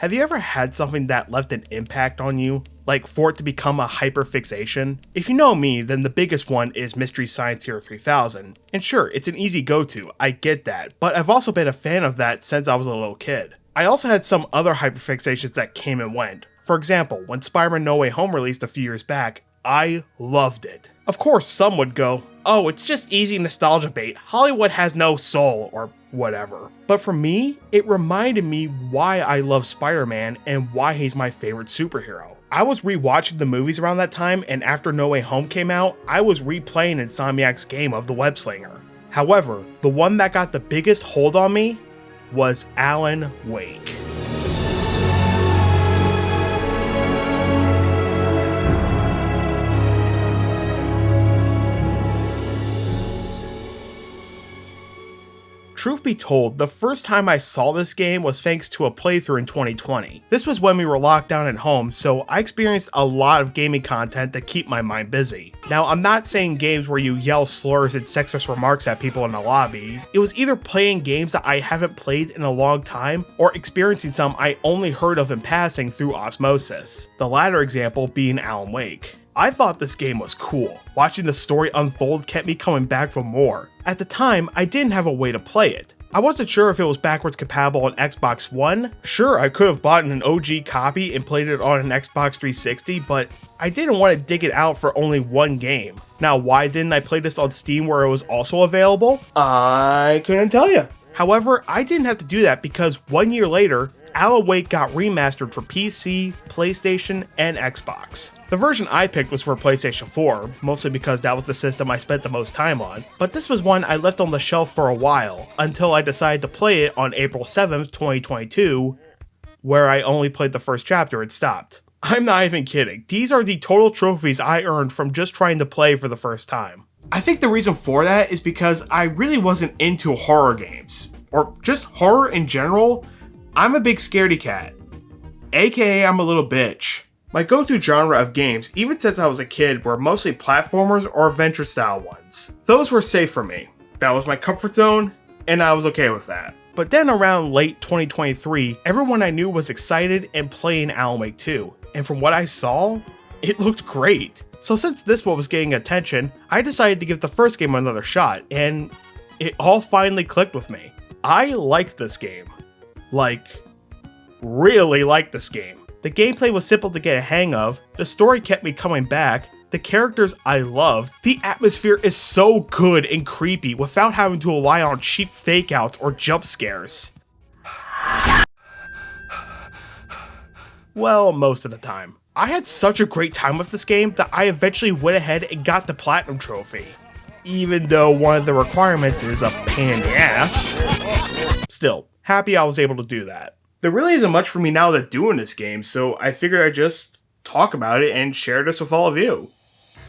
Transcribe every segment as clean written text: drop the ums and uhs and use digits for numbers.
Have you ever had something that left an impact on you? Like for it to become a hyperfixation? If you know me, then the biggest one is Mystery Science Theater 3000. And sure, it's an easy go-to, I get that, but I've also been a fan of that since I was a little kid. I also had some other hyperfixations that came and went. For example, when Spider-Man No Way Home released a few years back, I loved it. Of course, some would go, oh, it's just easy nostalgia bait, Hollywood has no soul, or whatever. But for me, it reminded me why I love Spider-Man and why he's my favorite superhero. I was rewatching the movies around that time, and after No Way Home came out, I was replaying Insomniac's game of the Web Slinger. However, the one that got the biggest hold on me was Alan Wake. Truth be told, the first time I saw this game was thanks to a playthrough in 2020. This was when we were locked down at home, so I experienced a lot of gaming content to keep my mind busy. Now, I'm not saying games where you yell slurs and sexist remarks at people in the lobby. It was either playing games that I haven't played in a long time, or experiencing some I only heard of in passing through osmosis. The latter example being Alan Wake. I thought this game was cool. Watching the story unfold kept me coming back for more. At the time, I didn't have a way to play it. I wasn't sure if it was backwards compatible on Xbox One. Sure, I could have bought an OG copy and played it on an Xbox 360, but I didn't want to dig it out for only one game. Now, why didn't I play this on Steam where it was also available? I couldn't tell you. However, I didn't have to do that because 1 year later, Alan Wake got remastered for PC, PlayStation, and Xbox. The version I picked was for PlayStation 4, mostly because that was the system I spent the most time on, but this was one I left on the shelf for a while, until I decided to play it on April 7th, 2022, where I only played the first chapter and stopped. I'm not even kidding, these are the total trophies I earned from just trying to play for the first time. I think the reason for that is because I really wasn't into horror games, or just horror in general. I'm a big scaredy cat, aka I'm a little bitch. My go-to genre of games, even since I was a kid, were mostly platformers or adventure-style ones. Those were safe for me. That was my comfort zone, and I was okay with that. But then around late 2023, everyone I knew was excited and playing Alan Wake 2, and from what I saw, it looked great. So since this one was getting attention, I decided to give the first game another shot, and it all finally clicked with me. I liked this game. Really liked this game. The gameplay was simple to get a hang of, the story kept me coming back, the characters I loved, the atmosphere is so good and creepy without having to rely on cheap fake outs or jump scares. Well, most of the time. I had such a great time with this game that I eventually went ahead and got the Platinum Trophy. Even though one of the requirements is a pain in the ass. Still, happy I was able to do that. There really isn't much for me now to do in this game, so I figured I'd just talk about it and share this with all of you.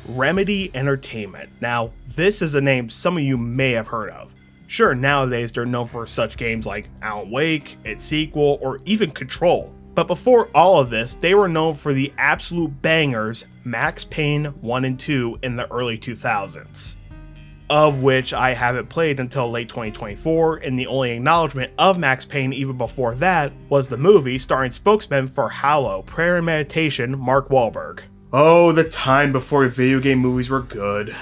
Remedy Entertainment. Now, this is a name some of you may have heard of. Sure, nowadays they're known for such games like Alan Wake, its sequel, or even Control. But before all of this, they were known for the absolute bangers Max Payne 1 and 2 in the early 2000s. Of which I haven't played until late 2024, and the only acknowledgement of Max Payne even before that was the movie starring spokesman for Halo, Prayer and Meditation, Mark Wahlberg. Oh, the time before video game movies were good.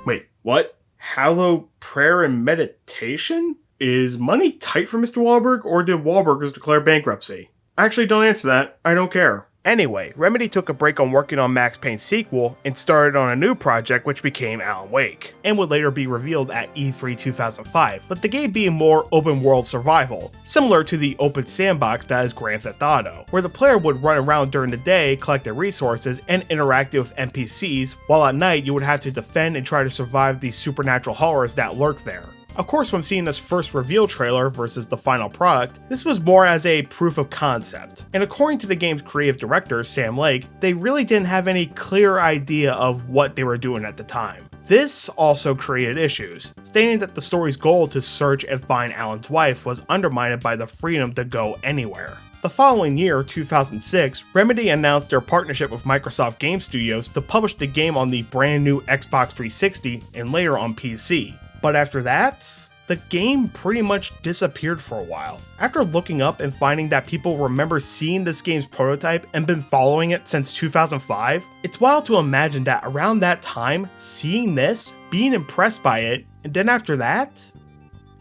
Wait, what? Halo, Prayer and Meditation? Is money tight for Mr. Wahlberg, or did Wahlburgers declare bankruptcy? Actually, don't answer that. I don't care. Anyway, Remedy took a break on working on Max Payne's sequel and started on a new project which became Alan Wake, and would later be revealed at E3 2005, but the game being more open world survival, similar to the open sandbox that is Grand Theft Auto, where the player would run around during the day collecting resources and interacting with NPCs, while at night you would have to defend and try to survive the supernatural horrors that lurk there. Of course, when seeing this first reveal trailer versus the final product, this was more as a proof of concept. And according to the game's creative director, Sam Lake, they really didn't have any clear idea of what they were doing at the time. This also created issues, stating that the story's goal to search and find Alan's wife was undermined by the freedom to go anywhere. The following year, 2006, Remedy announced their partnership with Microsoft Game Studios to publish the game on the brand new Xbox 360 and later on PC. But after that, the game pretty much disappeared for a while. After looking up and finding that people remember seeing this game's prototype and been following it since 2005, it's wild to imagine that around that time, seeing this, being impressed by it, and then after that,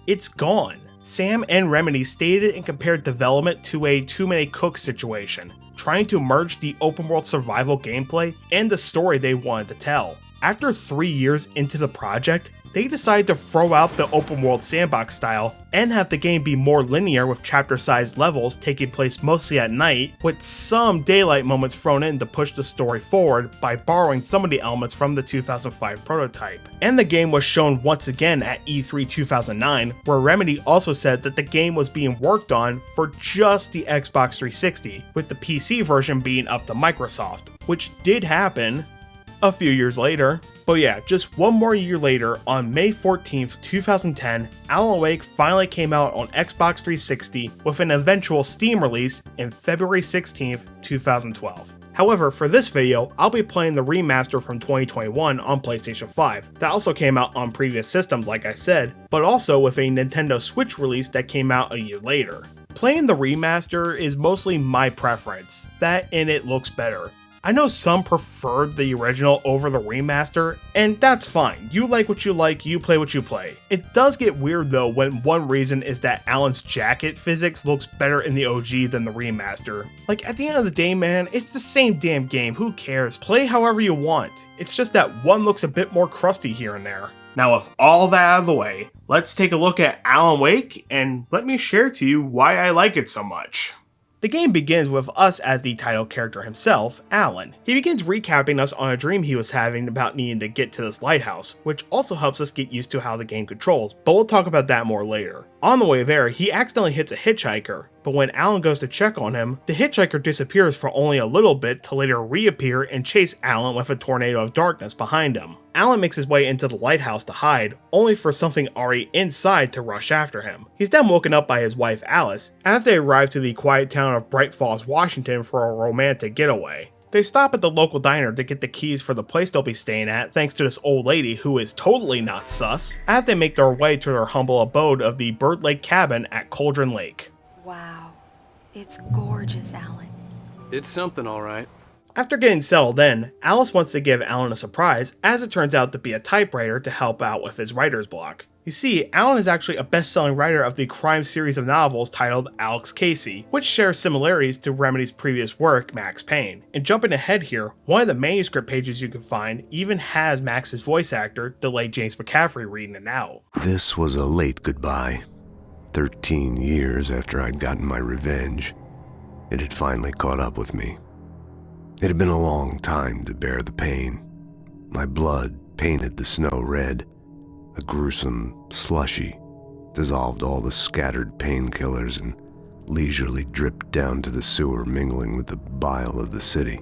it's gone. Sam and Remedy stated and compared development to a too many cooks situation, trying to merge the open world survival gameplay and the story they wanted to tell. After 3 years into the project, they decided to throw out the open world sandbox style and have the game be more linear with chapter-sized levels taking place mostly at night, with some daylight moments thrown in to push the story forward by borrowing some of the elements from the 2005 prototype. And the game was shown once again at E3 2009, where Remedy also said that the game was being worked on for just the Xbox 360, with the PC version being up to Microsoft, which did happen a few years later. But yeah, just one more year later, on May 14th, 2010, Alan Wake finally came out on Xbox 360 with an eventual Steam release in February 16th, 2012. However, for this video, I'll be playing the remaster from 2021 on PlayStation 5, that also came out on previous systems like I said, but also with a Nintendo Switch release that came out a year later. Playing the remaster is mostly my preference, that and it looks better. I know some prefer the original over the remaster, and that's fine. You like what you like, you play what you play. It does get weird though when one reason is that Alan's jacket physics looks better in the OG than the remaster. Like, at the end of the day, man, it's the same damn game, who cares? Play however you want. It's just that one looks a bit more crusty here and there. Now with all that out of the way, let's take a look at Alan Wake and let me share to you why I like it so much. The game begins with us as the title character himself, Alan. He begins recapping us on a dream he was having about needing to get to this lighthouse, which also helps us get used to how the game controls, but we'll talk about that more later. On the way there, he accidentally hits a hitchhiker, but when Alan goes to check on him, the hitchhiker disappears for only a little bit to later reappear and chase Alan with a tornado of darkness behind him. Alan makes his way into the lighthouse to hide, only for something already inside to rush after him. He's then woken up by his wife Alice, as they arrive to the quiet town of Bright Falls, Washington for a romantic getaway. They stop at the local diner to get the keys for the place they'll be staying at thanks to this old lady who is totally not sus, as they make their way to their humble abode of the Bird Lake cabin at Cauldron Lake. Wow, it's gorgeous, Alan. It's something, all right. After getting settled in, Alice wants to give Alan a surprise, as it turns out to be a typewriter to help out with his writer's block. You see, Alan is actually a best-selling writer of the crime series of novels titled Alex Casey, which shares similarities to Remedy's previous work, Max Payne. And jumping ahead here, one of the manuscript pages you can find even has Max's voice actor, the late James McCaffrey, reading it out. This was a late goodbye. 13 years after I'd gotten my revenge, it had finally caught up with me. It had been a long time to bear the pain. My blood painted the snow red. A gruesome slushy dissolved all the scattered painkillers and leisurely dripped down to the sewer, mingling with the bile of the city,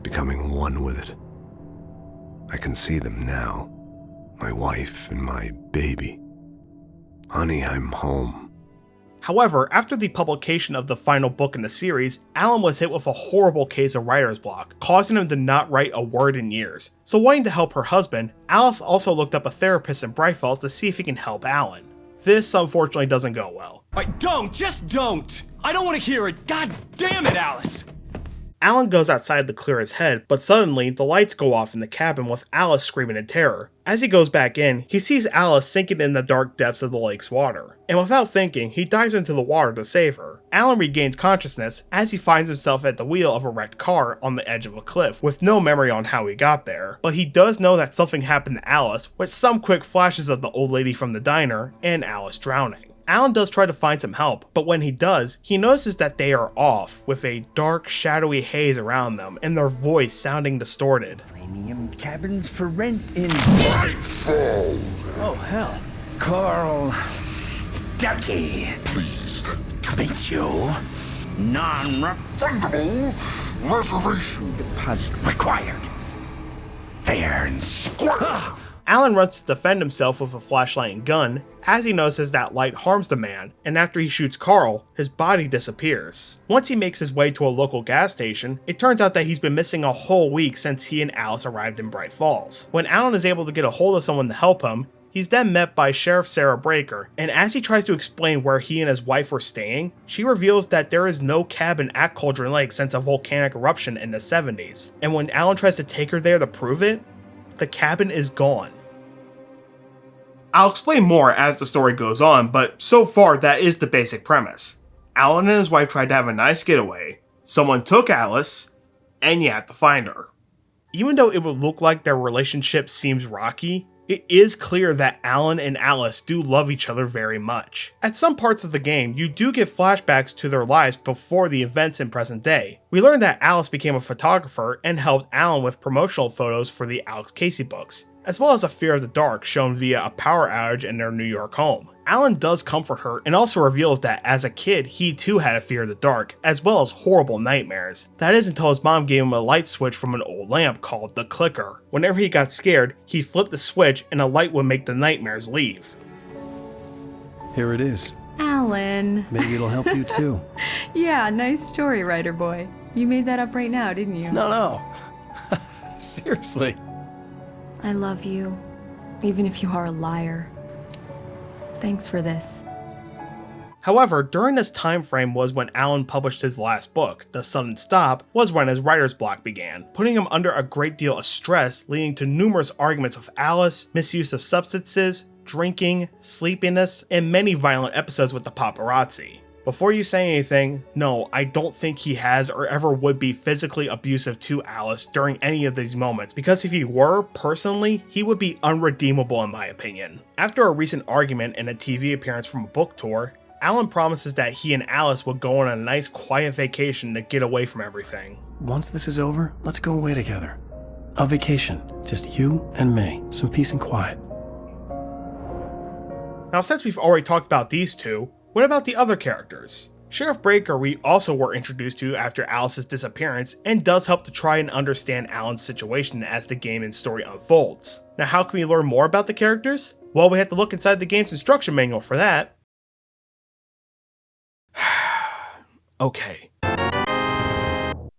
becoming one with it. I can see them now, my wife and my baby. Honey, I'm home. However, after the publication of the final book in the series, Alan was hit with a horrible case of writer's block, causing him to not write a word in years. So wanting to help her husband, Alice also looked up a therapist in Bright Falls to see if he can help Alan. This unfortunately doesn't go well. Just don't! I don't want to hear it! God damn it, Alice! Alan goes outside to clear his head, but suddenly the lights go off in the cabin with Alice screaming in terror. As he goes back in, he sees Alice sinking in the dark depths of the lake's water, and without thinking, he dives into the water to save her. Alan regains consciousness as he finds himself at the wheel of a wrecked car on the edge of a cliff, with no memory on how he got there, but he does know that something happened to Alice, with some quick flashes of the old lady from the diner, and Alice drowning. Alan does try to find some help, but when he does, he notices that they are off, with a dark, shadowy haze around them, and their voice sounding distorted. Premium cabins for rent in Bright Falls. Oh, hell. Carl Stuckey. Pleased To meet you. Non-refundable reservation deposit required. Fair and square. Alan runs to defend himself with a flashlight and gun, as he notices that light harms the man, and after he shoots Carl, his body disappears. Once he makes his way to a local gas station, it turns out that he's been missing a whole week since he and Alice arrived in Bright Falls. When Alan is able to get a hold of someone to help him, He's then met by Sheriff Sarah Breaker, and as he tries to explain where he and his wife were staying, she reveals that there is no cabin at Cauldron Lake since a volcanic eruption in the 70s, and when Alan tries to take her there to prove it, the cabin is gone. I'll explain more as the story goes on, but so far that is the basic premise. Alan and his wife tried to have a nice getaway, someone took Alice, and you have to find her. Even though it would look like their relationship seems rocky, it is clear that Alan and Alice do love each other very much. At some parts of the game, you do get flashbacks to their lives before the events in present day. We learn that Alice became a photographer and helped Alan with promotional photos for the Alex Casey books, as well as a fear of the dark shown via a power outage in their New York home. Alan does comfort her and also reveals that as a kid he too had a fear of the dark, as well as horrible nightmares. That is until his mom gave him a light switch from an old lamp called the clicker. Whenever he got scared, he flipped the switch and a light would make the nightmares leave. Here it is. Alan. Maybe it'll help you too. Yeah, nice story, writer boy. You made that up right now, didn't you? No. Seriously. I love you, even if you are a liar. Thanks for this. However, during this time frame was when Alan published his last book. The Sudden Stop was when his writer's block began, putting him under a great deal of stress, leading to numerous arguments with Alice, misuse of substances, drinking, sleepiness, and many violent episodes with the paparazzi. Before you say anything, no, I don't think he has or ever would be physically abusive to Alice during any of these moments, because if he were, personally, he would be unredeemable in my opinion. After a recent argument and a TV appearance from a book tour, Alan promises that he and Alice will go on a nice quiet vacation to get away from everything. Once this is over, let's go away together. A vacation. Just you and me. Some peace and quiet. Now, since we've already talked about these two, what about the other characters? Sheriff Breaker we also were introduced to after Alice's disappearance and does help to try and understand Alan's situation as the game and story unfolds. Now, how can we learn more about the characters? Well, we have to look inside the game's instruction manual for that. Okay.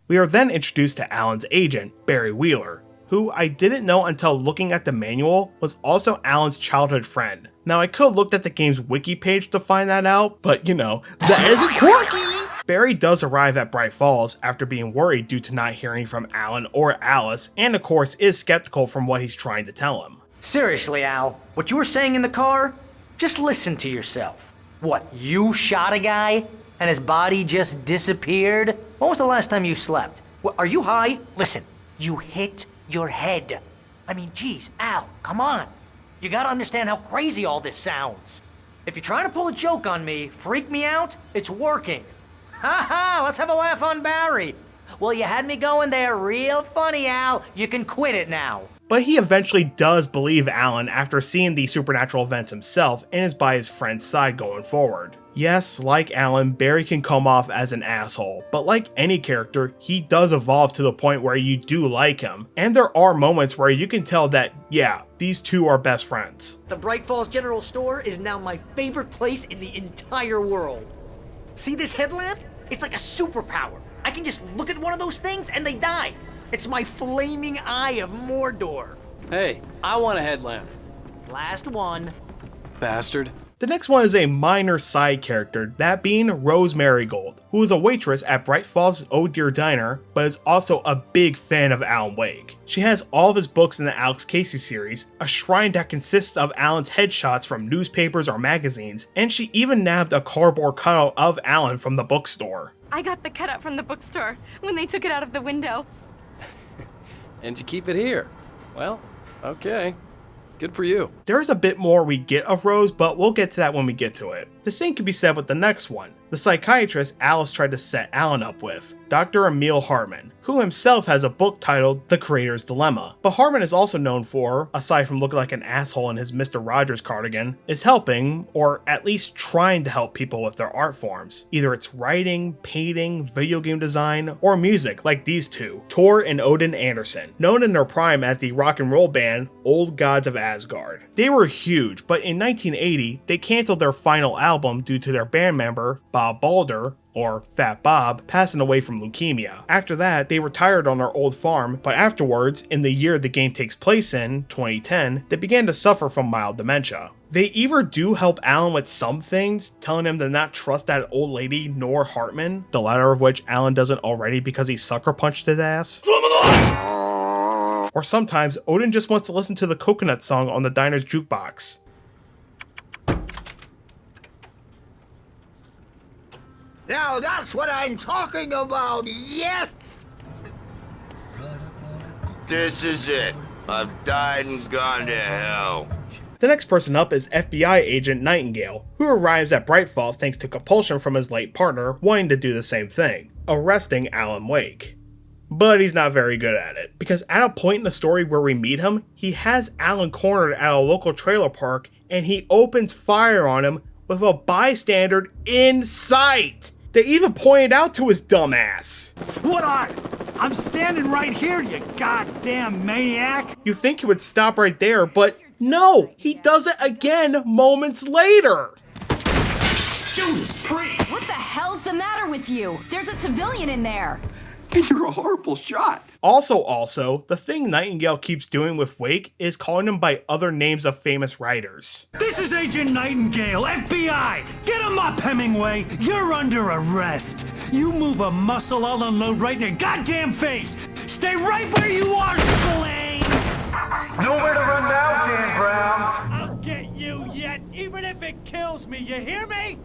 We are then introduced to Alan's agent, Barry Wheeler, who I didn't know until looking at the manual was also Alan's childhood friend. Now, I could have looked at the game's wiki page to find that out, but you know, that isn't quirky! Barry does arrive at Bright Falls after being worried due to not hearing from Alan or Alice, and of course is skeptical from what he's trying to tell him. Seriously, Al, what you were saying in the car? Just listen to yourself. What, you shot a guy and his body just disappeared? When was the last time you slept? What, are you high? Listen, you hit your head. I mean, geez, Al, come on. You gotta understand how crazy all this sounds. If you're trying to pull a joke on me, freak me out, it's working. Ha ha, let's have a laugh on Barry. Well, you had me going there real funny, Al. You can quit it now. But he eventually does believe Alan after seeing the supernatural events himself and is by his friend's side going forward. Yes, like Alan, Barry can come off as an asshole, but like any character, he does evolve to the point where you do like him, and there are moments where you can tell that, yeah, these two are best friends. The Bright Falls General Store is now my favorite place in the entire world. See this headlamp? It's like a superpower. I can just look at one of those things and they die. It's my flaming eye of Mordor. Hey, I want a headlamp. Last one. Bastard. The next one is a minor side character, that being Rose Marigold, who is a waitress at Bright Falls' Oh Dear Diner, but is also a big fan of Alan Wake. She has all of his books in the Alex Casey series, a shrine that consists of Alan's headshots from newspapers or magazines, and she even nabbed a cardboard cutout of Alan from the bookstore. I got the cutout from the bookstore when they took it out of the window. And you keep it here. Well, okay. Good for you. There is a bit more we get of Rose, but we'll get to that when we get to it. The same can be said with the next one, the psychiatrist Alice tried to set Alan up with, Dr. Emil Hartman, who himself has a book titled The Creator's Dilemma. But Hartman is also known for, aside from looking like an asshole in his Mr. Rogers cardigan, is helping, or at least trying to help people with their art forms. Either it's writing, painting, video game design, or music like these two, Tor and Odin Anderson, known in their prime as the rock and roll band Old Gods of Asgard. They were huge, but in 1980, they canceled their final album due to their band member, Bob Bob Balder, or Fat Bob, passing away from leukemia. After that, they retired on their old farm, but afterwards, in the year the game takes place in, 2010, they began to suffer from mild dementia. They either do help Alan with some things, telling him to not trust that old lady nor Hartman, the latter of which Alan doesn't already because he sucker punched his ass. Or sometimes, Odin just wants to listen to the Coconut song on the diner's jukebox. Now that's what I'm talking about, yes! This is it. I've died and gone to hell. The next person up is FBI agent Nightingale, who arrives at Bright Falls thanks to compulsion from his late partner wanting to do the same thing, arresting Alan Wake. But he's not very good at it, because at a point in the story where we meet him, he has Alan cornered at a local trailer park and he opens fire on him with a bystander in sight! They even pointed out to his dumb ass. What are? I'm standing right here, you goddamn maniac! You think he would stop right there, but no! He does it again moments later! Judas Priest! What the hell's the matter with you? There's a civilian in there. You're a horrible shot. Also, the thing Nightingale keeps doing with Wake is calling him by other names of famous writers. This is Agent Nightingale, FBI! Get him up, Hemingway! You're under arrest! You move a muscle, I'll unload right in your goddamn face! Stay right where you are, Spillane! Nowhere to run now, Dan Brown! I'll get you yet, even if it kills me, you hear me?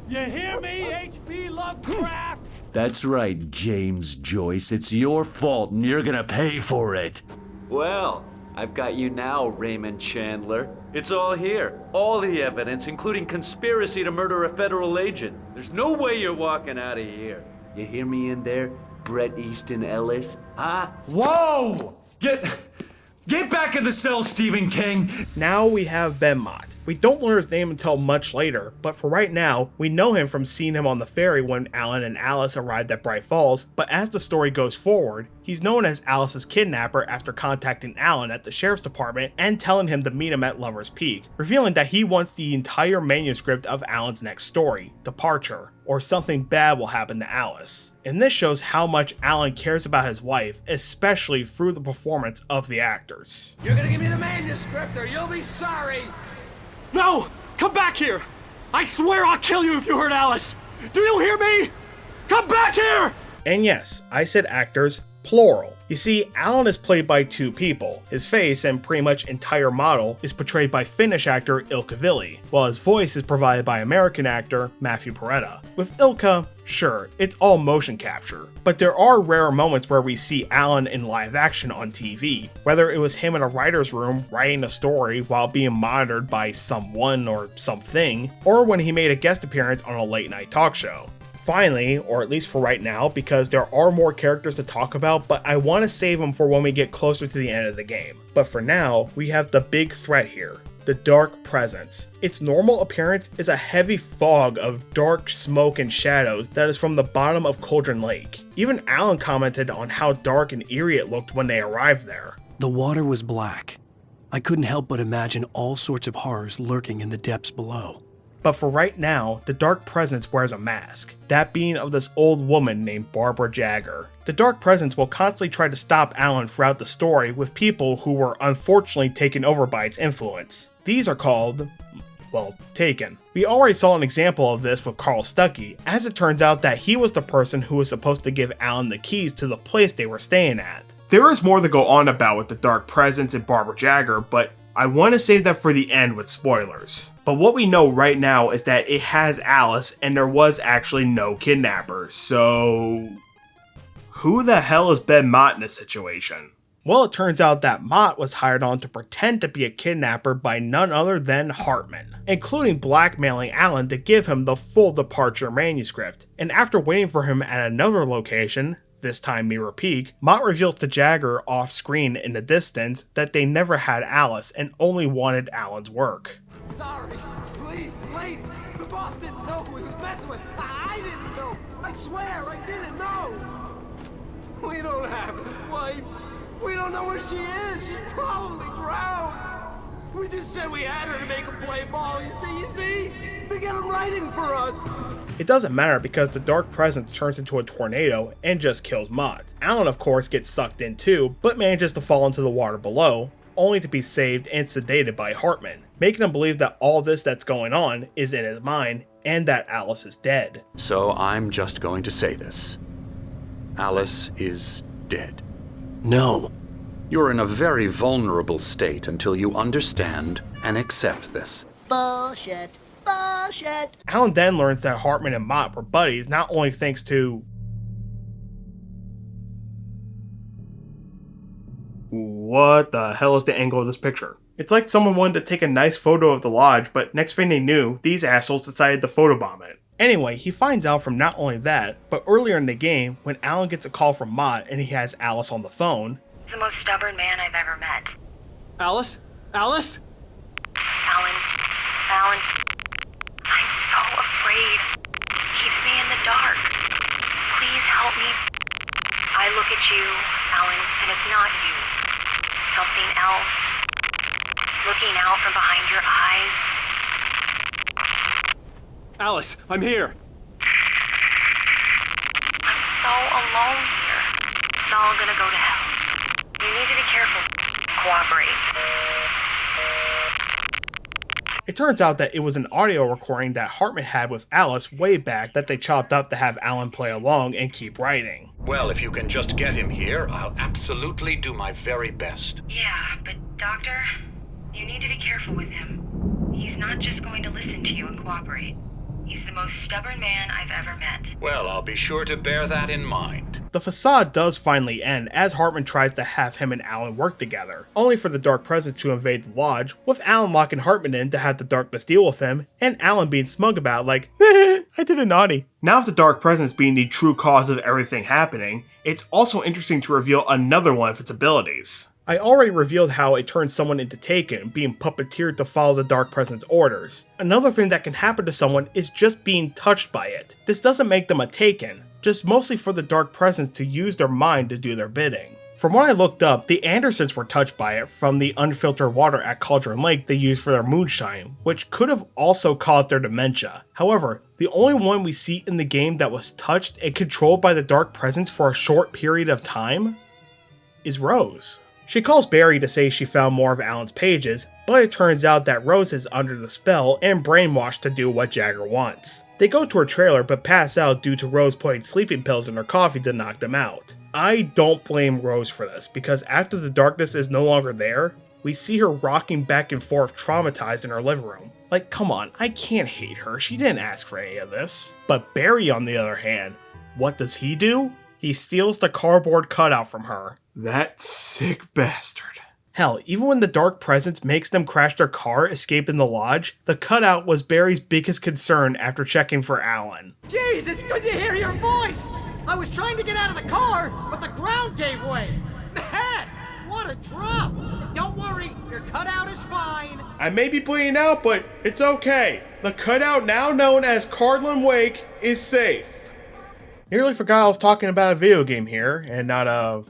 You hear me, H.P. Lovecraft? That's right, James Joyce. It's your fault, and you're gonna pay for it. Well, I've got you now, Raymond Chandler. It's all here. All the evidence, including conspiracy to murder a federal agent. There's no way you're walking out of here. You hear me in there, Bret Easton Ellis? Huh? Whoa! Get back in the cell, Stephen King! Now we have Ben Mott. We don't learn his name until much later, but for right now, we know him from seeing him on the ferry when Alan and Alice arrived at Bright Falls, but as the story goes forward, he's known as Alice's kidnapper after contacting Alan at the sheriff's department and telling him to meet him at Lover's Peak, revealing that he wants the entire manuscript of Alan's next story, Departure, or something bad will happen to Alice. And this shows how much Alan cares about his wife, especially through the performance of the actors. You're gonna give me the manuscript or you'll be sorry! No! Come back here! I swear I'll kill you if you hurt Alice! Do you hear me? Come back here! And yes, I said actors, plural. You see, Alan is played by two people. His face and pretty much entire model is portrayed by Finnish actor Ilkka Ville, while his voice is provided by American actor Matthew Peretta. With Ilkka, sure, it's all motion capture, but there are rare moments where we see Alan in live action on TV, whether it was him in a writer's room writing a story while being monitored by someone or something, or when he made a guest appearance on a late night talk show. Finally, or at least for right now, because there are more characters to talk about, but I want to save them for when we get closer to the end of the game. But for now, we have the big threat here, the Dark Presence. Its normal appearance is a heavy fog of dark smoke and shadows that is from the bottom of Cauldron Lake. Even Alan commented on how dark and eerie it looked when they arrived there. The water was black. I couldn't help but imagine all sorts of horrors lurking in the depths below. But for right now, the Dark Presence wears a mask, that being of this old woman named Barbara Jagger. The Dark Presence will constantly try to stop Alan throughout the story with people who were unfortunately taken over by its influence. These are called, well, Taken. We already saw an example of this with Carl Stuckey, as it turns out that he was the person who was supposed to give Alan the keys to the place they were staying at. There is more to go on about with the Dark Presence and Barbara Jagger, but I want to save that for the end with spoilers. But what we know right now is that it has Alice and there was actually no kidnapper, so who the hell is Ben Mott in this situation? Well, it turns out that Mott was hired on to pretend to be a kidnapper by none other than Hartman, including blackmailing Alan to give him the full Departure manuscript. And after waiting for him at another location, this time Mirror Peak, Mott reveals to Jagger off-screen in the distance that they never had Alice and only wanted Alan's work. Sorry, please, late. The boss didn't know who he was messing with. I didn't know. I swear, I didn't know. We don't have his wife. We don't know where she is. She's probably drowned. We just said we had her to make a play ball. You see? They got him writing for us. It doesn't matter because the dark presence turns into a tornado and just kills Mott. Alan of course gets sucked in too, but manages to fall into the water below, only to be saved and sedated by Hartman, making him believe that all this that's going on is in his mind and that Alice is dead. So I'm just going to say this. Alice is dead. No. You're in a very vulnerable state until you understand and accept this. Bullshit. Bullshit. Alan then learns that Hartman and Mott were buddies not only thanks to... What the hell is the angle of this picture? It's like someone wanted to take a nice photo of the lodge, but next thing they knew, these assholes decided to photobomb it. Anyway, he finds out from not only that, but earlier in the game, when Alan gets a call from Mott and he has Alice on the phone. The most stubborn man I've ever met. Alice? Alice? Alan. I'm so afraid. It keeps me in the dark. Please help me. I look at you, Alan, and it's not you. Something else. Looking out from behind your eyes. Alice, I'm here. I'm so alone here. It's all gonna go to hell. You need to be careful. Cooperate. It turns out that it was an audio recording that Hartman had with Alice way back that they chopped up to have Alan play along and keep writing. Well, if you can just get him here, I'll absolutely do my very best. Yeah, but Doctor, you need to be careful with him. He's not just going to listen to you and cooperate. He's the most stubborn man I've ever met. Well, I'll be sure to bear that in mind. The facade does finally end as Hartman tries to have him and Alan work together, only for the Dark Presence to invade the lodge, with Alan locking Hartman in to have the darkness deal with him, and Alan being smug about it, like, I did a naughty. Now with the Dark Presence being the true cause of everything happening, it's also interesting to reveal another one of its abilities. I already revealed how it turns someone into Taken, being puppeteered to follow the Dark Presence orders. Another thing that can happen to someone is just being touched by it. This doesn't make them a Taken, just mostly for the Dark Presence to use their mind to do their bidding. From what I looked up, the Andersons were touched by it from the unfiltered water at Cauldron Lake they used for their moonshine, which could have also caused their dementia. However, the only one we see in the game that was touched and controlled by the Dark Presence for a short period of time is Rose. She calls Barry to say she found more of Alan's pages, but it turns out that Rose is under the spell and brainwashed to do what Jagger wants. They go to her trailer but pass out due to Rose putting sleeping pills in her coffee to knock them out. I don't blame Rose for this, because after the darkness is no longer there, we see her rocking back and forth traumatized in her living room. Like, come on, I can't hate her, she didn't ask for any of this. But Barry, on the other hand, what does he do? He steals the cardboard cutout from her. That sick bastard. Hell, even when the Dark Presence makes them crash their car escaping the lodge, the cutout was Barry's biggest concern after checking for Alan. Jeez, it's good to hear your voice! I was trying to get out of the car, but the ground gave way! Man, what a drop! Don't worry, your cutout is fine. I may be bleeding out, but it's okay. The cutout, now known as Cardland Wake, is safe. Nearly forgot I was talking about a video game here, and not a...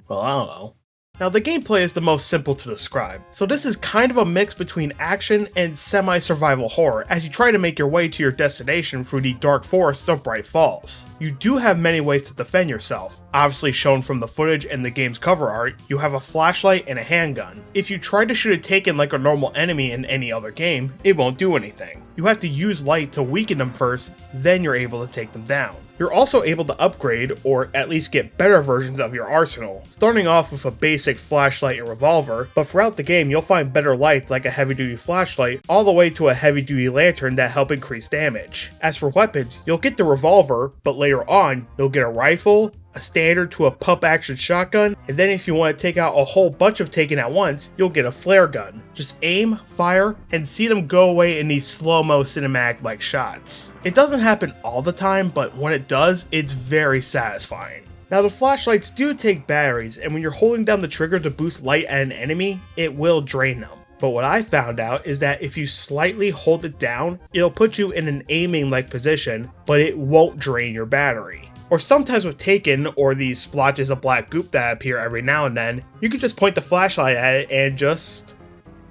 well, I don't know. Now, the gameplay is the most simple to describe, so this is kind of a mix between action and semi-survival horror as you try to make your way to your destination through the dark forests of Bright Falls. You do have many ways to defend yourself. Obviously shown from the footage and the game's cover art, you have a flashlight and a handgun. If you try to shoot a Taken like a normal enemy in any other game, it won't do anything. You have to use light to weaken them first, then you're able to take them down. You're also able to upgrade, or at least get better versions of your arsenal, starting off with a basic flashlight and revolver, but throughout the game you'll find better lights like a heavy-duty flashlight, all the way to a heavy-duty lantern that help increase damage. As for weapons, you'll get the revolver, but later on, you'll get a rifle, a standard to a pump-action shotgun, and then if you want to take out a whole bunch of Taken at once, you'll get a flare gun. Just aim, fire, and see them go away in these slow-mo cinematic-like shots. It doesn't happen all the time, but when it does, it's very satisfying. Now the flashlights do take batteries, and when you're holding down the trigger to boost light at an enemy, it will drain them. But what I found out is that if you slightly hold it down, it'll put you in an aiming-like position, but it won't drain your battery. Or sometimes with Taken, or these splotches of black goop that appear every now and then, you can just point the flashlight at it and just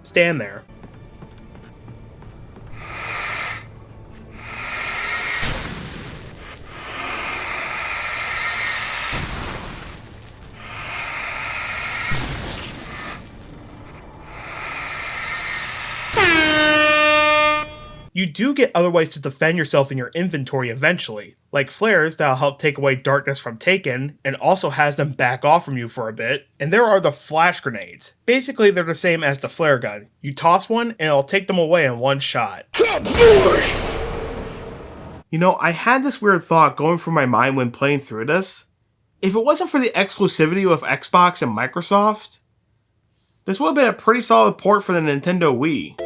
stand there. You do get other ways to defend yourself in your inventory eventually, like flares that'll help take away darkness from Taken, and also has them back off from you for a bit, and there are the flash grenades. Basically, they're the same as the flare gun. You toss one, and it'll take them away in one shot. You know, I had this weird thought going through my mind when playing through this. If it wasn't for the exclusivity with Xbox and Microsoft, this would have been a pretty solid port for the Nintendo Wii.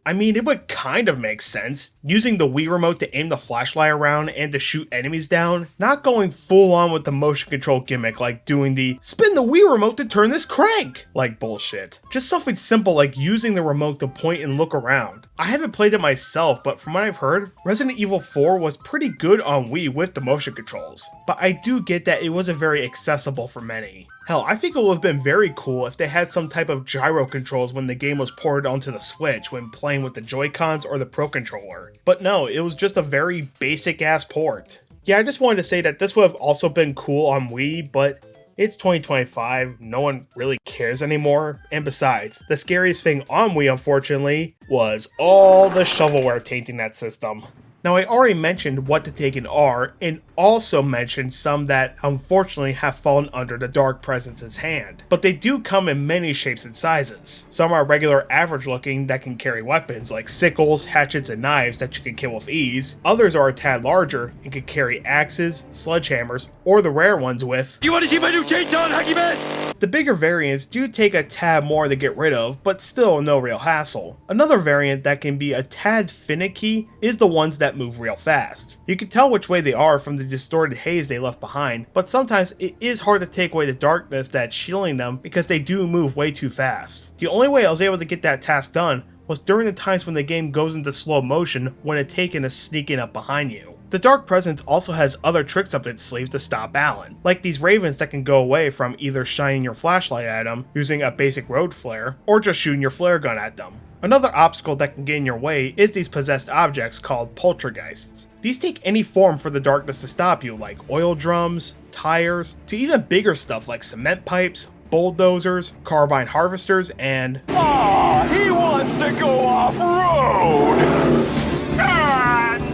I mean, it would kind of make sense, using the Wii remote to aim the flashlight around and to shoot enemies down, not going full on with the motion control gimmick like doing the spin the Wii remote to turn this crank like bullshit. Just something simple like using the remote to point and look around. I haven't played it myself, but from what I've heard, Resident Evil 4 was pretty good on Wii with the motion controls, but I do get that it wasn't very accessible for many. Hell, I think it would have been very cool if they had some type of gyro controls when the game was ported onto the Switch when playing with the Joy-Cons or the Pro Controller. But no, it was just a very basic ass port. Yeah, I just wanted to say that this would have also been cool on Wii, but it's 2025, no one really cares anymore, and besides, the scariest thing on Wii unfortunately was all the shovelware tainting that system. Now I already mentioned what the Taken are, and also mentioned some that unfortunately have fallen under the Dark Presence's hand, but they do come in many shapes and sizes. Some are regular average looking that can carry weapons like sickles, hatchets, and knives that you can kill with ease. Others are a tad larger and can carry axes, sledgehammers, or the rare ones with "You want to see my new chainsaw, Hacky Mask?" The bigger variants do take a tad more to get rid of, but still no real hassle. Another variant that can be a tad finicky is the ones that move real fast. You can tell which way they are from the distorted haze they left behind, but sometimes it is hard to take away the darkness that's shielding them because they do move way too fast. The only way I was able to get that task done was during the times when the game goes into slow motion when a Taken is sneaking up behind you. The Dark Presence also has other tricks up its sleeve to stop Alan, like these ravens that can go away from either shining your flashlight at them using a basic road flare, or just shooting your flare gun at them. Another obstacle that can get in your way is these possessed objects called poltergeists. These take any form for the darkness to stop you, like oil drums, tires, to even bigger stuff like cement pipes, bulldozers, carbine harvesters, and He wants to go off-road!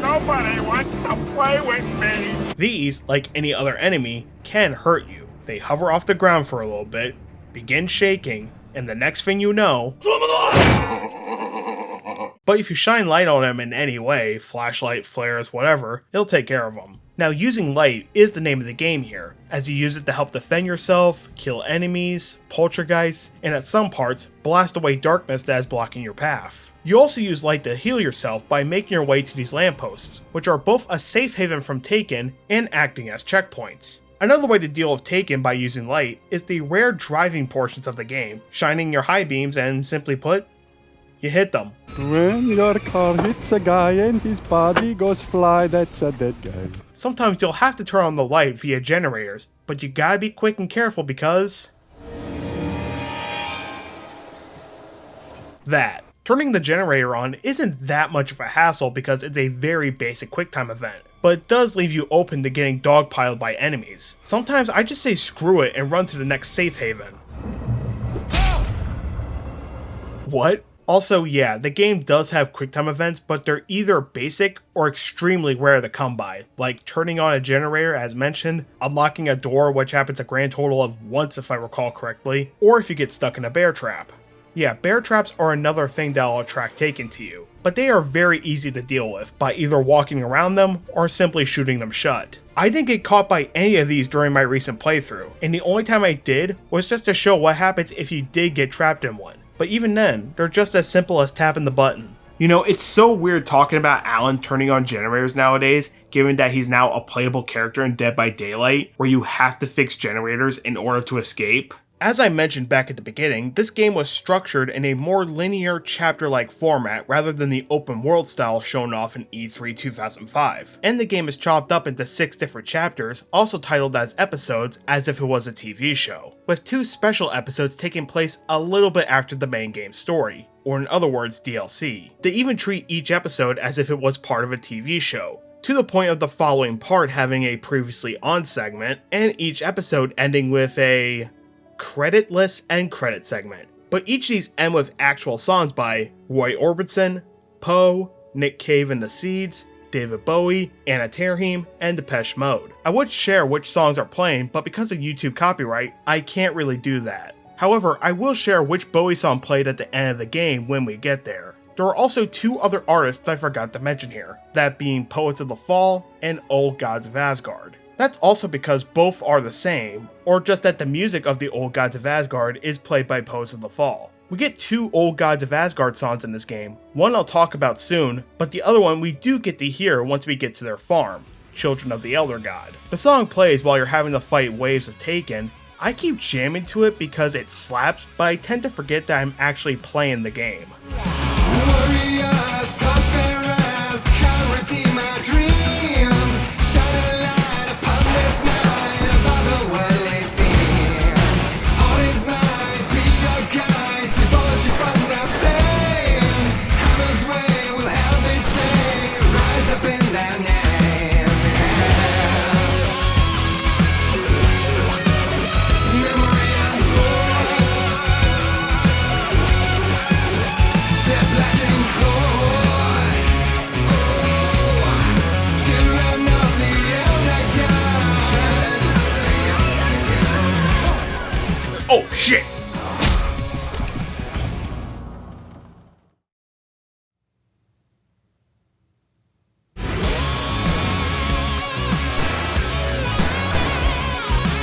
Nobody wants to play with me! These, like any other enemy, can hurt you. They hover off the ground for a little bit, begin shaking, and the next thing you know... But if you shine light on them in any way, flashlight, flares, whatever, it'll take care of them. Now, using light is the name of the game here, as you use it to help defend yourself, kill enemies, poltergeists, and at some parts, blast away darkness that is blocking your path. You also use light to heal yourself by making your way to these lampposts, which are both a safe haven from Taken and acting as checkpoints. Another way to deal with Taken by using light is the rare driving portions of the game, shining your high beams and, simply put, you hit them. When your car hits a guy and his body goes fly, that's a dead guy. Sometimes you'll have to turn on the light via generators, but you gotta be quick and careful because... that. Turning the generator on isn't that much of a hassle because it's a very basic QuickTime event, but it does leave you open to getting dogpiled by enemies. Sometimes I just say screw it and run to the next safe haven. What? Also, yeah, the game does have QuickTime events, but they're either basic or extremely rare to come by, like turning on a generator as mentioned, unlocking a door which happens a grand total of once if I recall correctly, or if you get stuck in a bear trap. Yeah, bear traps are another thing that'll attract Taken to you, but they are very easy to deal with by either walking around them or simply shooting them shut. I didn't get caught by any of these during my recent playthrough, and the only time I did was just to show what happens if you did get trapped in one. But even then, they're just as simple as tapping the button. You know, it's so weird talking about Alan turning on generators nowadays, given that he's now a playable character in Dead by Daylight, where you have to fix generators in order to escape. As I mentioned back at the beginning, this game was structured in a more linear chapter-like format rather than the open world style shown off in E3 2005, and the game is chopped up into 6 different chapters, also titled as episodes as if it was a TV show, with 2 special episodes taking place a little bit after the main game story, or in other words DLC. They even treat each episode as if it was part of a TV show, to the point of the following part having a previously on segment, and each episode ending with a creditless end credit segment. But each of these end with actual songs by Roy Orbison, Poe, Nick Cave and the Seeds, David Bowie, Anna Terheim, and Depeche Mode. I would share which songs are playing, but because of YouTube copyright, I can't really do that. However, I will share which Bowie song played at the end of the game when we get there. There are also 2 other artists I forgot to mention here, that being Poets of the Fall and Old Gods of Asgard. That's also because both are the same, or just that the music of the Old Gods of Asgard is played by Poets of the Fall. We get 2 Old Gods of Asgard songs in this game, one I'll talk about soon, but the other one we do get to hear once we get to their farm, Children of the Elder God. The song plays while you're having to fight waves of Taken. I keep jamming to it because it slaps, but I tend to forget that I'm actually playing the game. Warriors, torchbearers, come redeem my dreams. Shine a light upon this night above the worldly fiends. All is might be your guide, divorce you from their sin. Hammer's way will help it say, rise up in their name. Memory and thought, jet black and cold. Children of the elder god. Oh shit!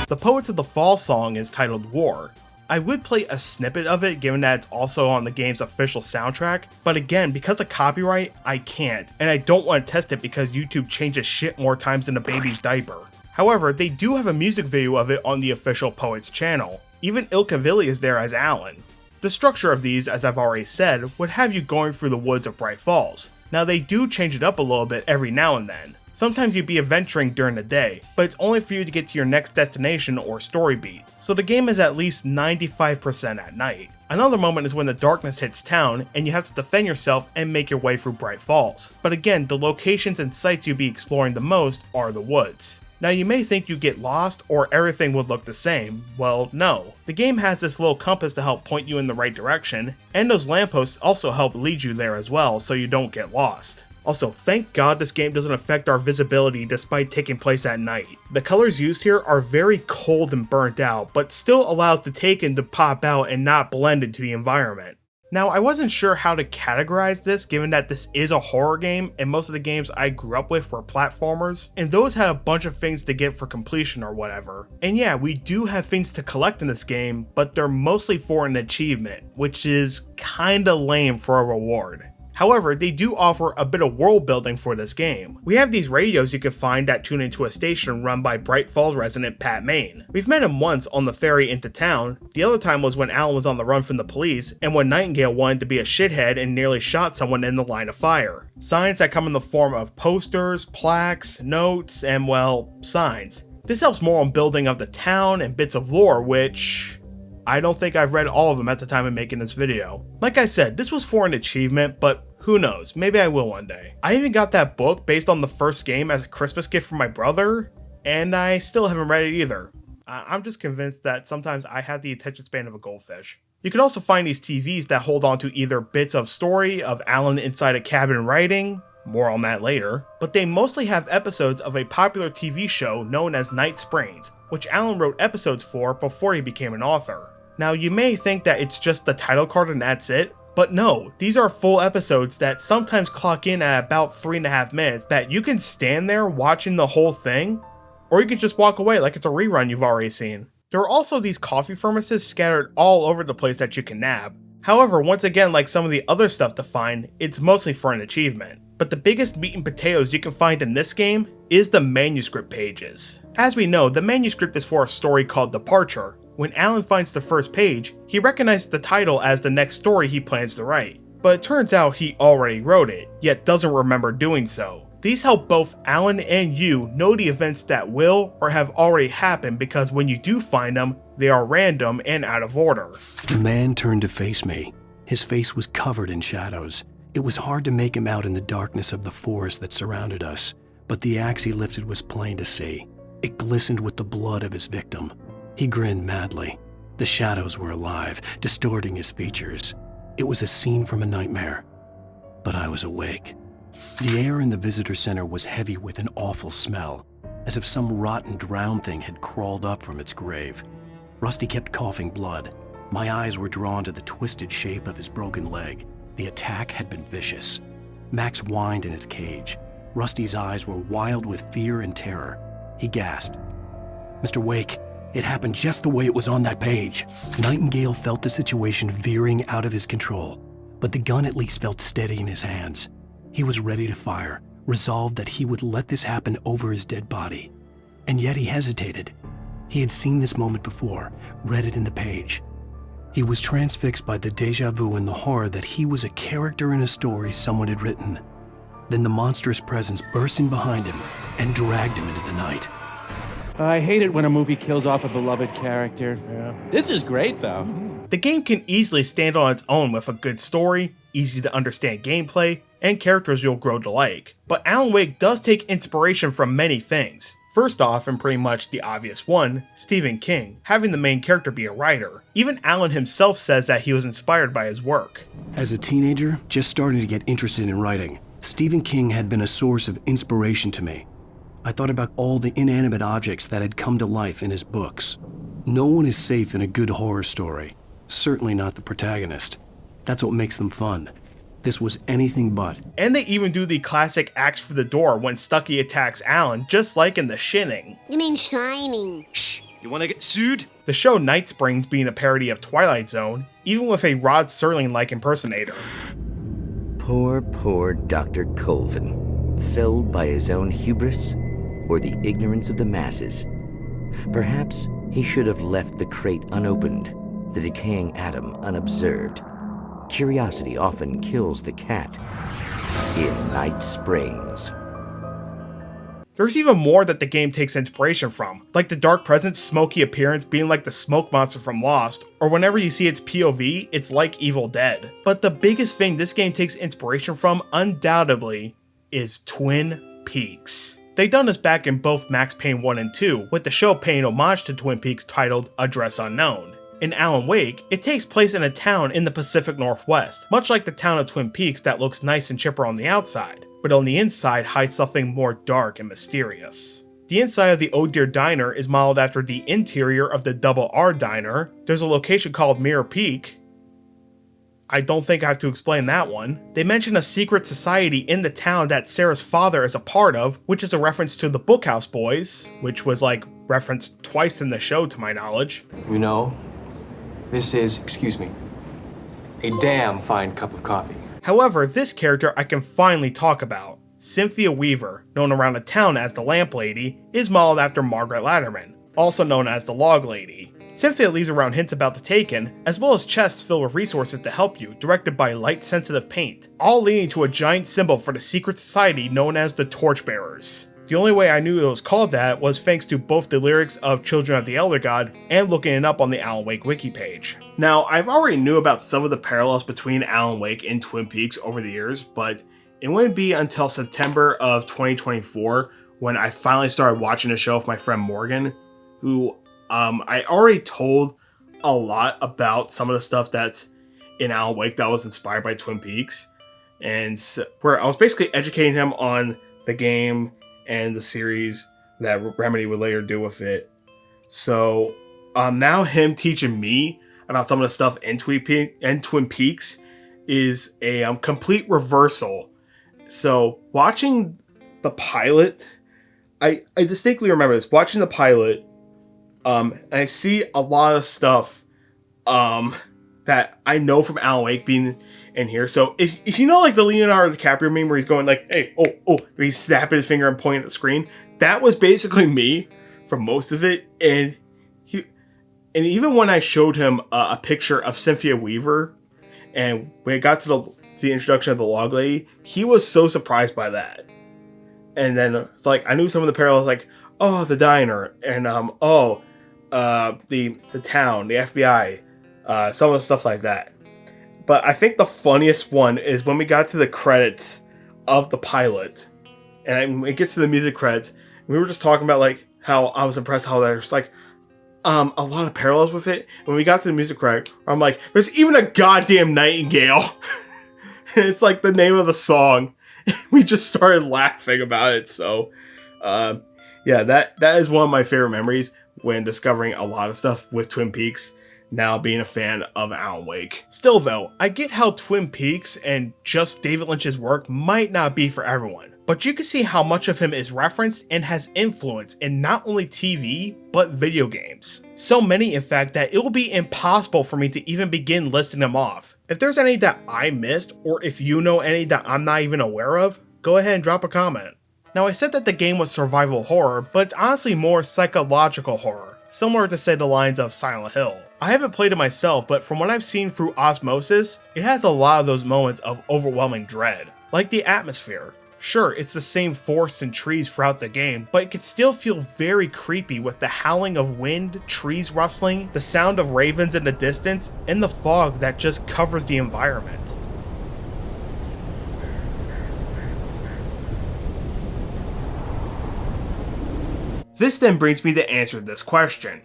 The Poets of the Fall song is titled War. I would play a snippet of it given that it's also on the game's official soundtrack, but again, because of copyright, I can't, and I don't want to test it because YouTube changes shit more times than a baby's diaper. However, they do have a music video of it on the official Poets channel. Even Ilkavilli is there as Alan. The structure of these, as I've already said, would have you going through the woods of Bright Falls. Now they do change it up a little bit every now and then. Sometimes you'd be adventuring during the day, but it's only for you to get to your next destination or story beat, so the game is at least 95% at night. Another moment is when the darkness hits town and you have to defend yourself and make your way through Bright Falls. But again, the locations and sites you'll be exploring the most are the woods. Now you may think you get lost or everything would look the same. Well, no. The game has this little compass to help point you in the right direction, and those lampposts also help lead you there as well so you don't get lost. Also, thank God this game doesn't affect our visibility despite taking place at night. The colors used here are very cold and burnt out, but still allows the Taken to pop out and not blend into the environment. Now, I wasn't sure how to categorize this given that this is a horror game and most of the games I grew up with were platformers, and those had a bunch of things to get for completion or whatever. And yeah, we do have things to collect in this game, but they're mostly for an achievement, which is kinda lame for a reward. However, they do offer a bit of world building for this game. We have these radios you can find that tune into a station run by Bright Falls resident Pat Main. We've met him once on the ferry into town. The other time was when Alan was on the run from the police, and when Nightingale wanted to be a shithead and nearly shot someone in the line of fire. Signs that come in the form of posters, plaques, notes, and well, signs. This helps more on building of the town and bits of lore, which I don't think I've read all of them at the time of making this video. Like I said, this was for an achievement, but who knows, maybe I will one day. I even got that book based on the first game as a Christmas gift from my brother, and I still haven't read it either. I'm just convinced that sometimes I have the attention span of a goldfish. You can also find these TVs that hold on to either bits of story of Alan inside a cabin writing, more on that later, but they mostly have episodes of a popular TV show known as Night Springs, which Alan wrote episodes for before he became an author. Now you may think that it's just the title card and that's it, but no, these are full episodes that sometimes clock in at about 3.5 minutes that you can stand there watching the whole thing, or you can just walk away like it's a rerun you've already seen. There are also these coffee thermoses scattered all over the place that you can nab. However, once again, like some of the other stuff to find, it's mostly for an achievement. But the biggest meat and potatoes you can find in this game is the manuscript pages. As we know, the manuscript is for a story called Departure, When Alan finds the first page, he recognizes the title as the next story he plans to write, but it turns out he already wrote it, yet doesn't remember doing so. These help both Alan and you know the events that will or have already happened, because when you do find them, they are random and out of order. The man turned to face me. His face was covered in shadows. It was hard to make him out in the darkness of the forest that surrounded us, but the axe he lifted was plain to see. It glistened with the blood of his victim. He grinned madly. The shadows were alive, distorting his features. It was a scene from a nightmare, but I was awake. The air in the visitor center was heavy with an awful smell, as if some rotten drowned thing had crawled up from its grave. Rusty kept coughing blood. My eyes were drawn to the twisted shape of his broken leg. The attack had been vicious. Max whined in his cage. Rusty's eyes were wild with fear and terror. He gasped. "Mr. Wake, it happened just the way it was on that page." Nightingale felt the situation veering out of his control, but the gun at least felt steady in his hands. He was ready to fire, resolved that he would let this happen over his dead body. And yet he hesitated. He had seen this moment before, read it in the page. He was transfixed by the déjà vu and the horror that he was a character in a story someone had written. Then the monstrous presence burst in behind him and dragged him into the night. I hate it when a movie kills off a beloved character. This is great, though. The game can easily stand on its own with a good story, easy to understand gameplay, and characters you'll grow to like. But Alan Wake does take inspiration from many things. First off, and pretty much the obvious one, Stephen King, having the main character be a writer. Even Alan himself says that he was inspired by his work. As a teenager, just starting to get interested in writing, Stephen King had been a source of inspiration to me. I thought about all the inanimate objects that had come to life in his books. No one is safe in a good horror story. Certainly not the protagonist. That's what makes them fun. This was anything but. And they even do the classic axe for the door when Stucky attacks Alan, just like in The Shining. You mean Shining? Shh! You wanna get sued? The show Night Springs being a parody of Twilight Zone, even with a Rod Serling-like impersonator. Poor Dr. Colvin, felled by his own hubris or the ignorance of the masses. Perhaps he should have left the crate unopened, the decaying atom unobserved. Curiosity often kills the cat. In Night Springs. There's even more that the game takes inspiration from, like the Dark Presence smoky appearance being like the smoke monster from Lost, or whenever you see its POV, it's like Evil Dead. But the biggest thing this game takes inspiration from, undoubtedly, is Twin Peaks. They've done this back in both Max Payne 1 and 2, with the show paying homage to Twin Peaks titled Address Unknown. In Alan Wake, it takes place in a town in the Pacific Northwest, much like the town of Twin Peaks that looks nice and chipper on the outside, but on the inside hides something more dark and mysterious. The inside of the Oh Dear Diner is modeled after the interior of the Double R Diner. There's a location called Mirror Peak. I don't think I have to explain that one. They mention a secret society in the town that Sarah's father is a part of, which is a reference to the Bookhouse Boys, which was like referenced twice in the show to my knowledge. You know, this is, excuse me, a damn fine cup of coffee. However, this character I can finally talk about. Cynthia Weaver, known around the town as the Lamp Lady, is modeled after Margaret Latterman, also known as the Log Lady. Cynthia leaves around hints about the Taken, as well as chests filled with resources to help you, directed by light-sensitive paint, all leading to a giant symbol for the secret society known as the Torchbearers. The only way I knew it was called that was thanks to both the lyrics of Children of the Elder God and looking it up on the Alan Wake wiki page. Now, I've already knew about some of the parallels between Alan Wake and Twin Peaks over the years, but it wouldn't be until September of 2024 when I finally started watching the show with my friend Morgan, who I already told a lot about some of the stuff that's in Alan Wake that was inspired by Twin Peaks, and where I was basically educating him on the game and the series that Remedy would later do with it. So now him teaching me about some of the stuff in Twin Peaks is a complete reversal. So watching the pilot, I distinctly remember this. Watching the pilot, I see a lot of stuff that I know from Alan Wake being in here. So if you know like the Leonardo DiCaprio meme where he's going like, hey, where he's snapping his finger and pointing at the screen, that was basically me for most of it. And And even when I showed him a picture of Cynthia Weaver, and when it got to the introduction of the log lady, he was so surprised by that. And then it's like, I knew some of the parallels, like, oh, the diner, and the town, the FBI, some of the stuff like that. But I think the funniest one is when we got to the credits of the pilot, and it gets to the music credits, we were just talking about like how I was impressed how there's like a lot of parallels with it. When we got to the music credit, I'm like, there's even a goddamn nightingale. And it's like the name of the song. We just started laughing about it. So, yeah, that is one of my favorite memories when discovering a lot of stuff with Twin Peaks, now being a fan of Alan Wake. Still though, I get how Twin Peaks and just David Lynch's work might not be for everyone, but you can see how much of him is referenced and has influence in not only TV, but video games. So many in fact that it will be impossible for me to even begin listing them off. If there's any that I missed, or if you know any that I'm not even aware of, go ahead and drop a comment. Now I said that the game was survival horror, but it's honestly more psychological horror, similar to say the lines of Silent Hill. I haven't played it myself, but from what I've seen through osmosis, it has a lot of those moments of overwhelming dread, like the atmosphere. Sure, it's the same forests and trees throughout the game, but it can still feel very creepy with the howling of wind, trees rustling, the sound of ravens in the distance, and the fog that just covers the environment. This then brings me to answer this question.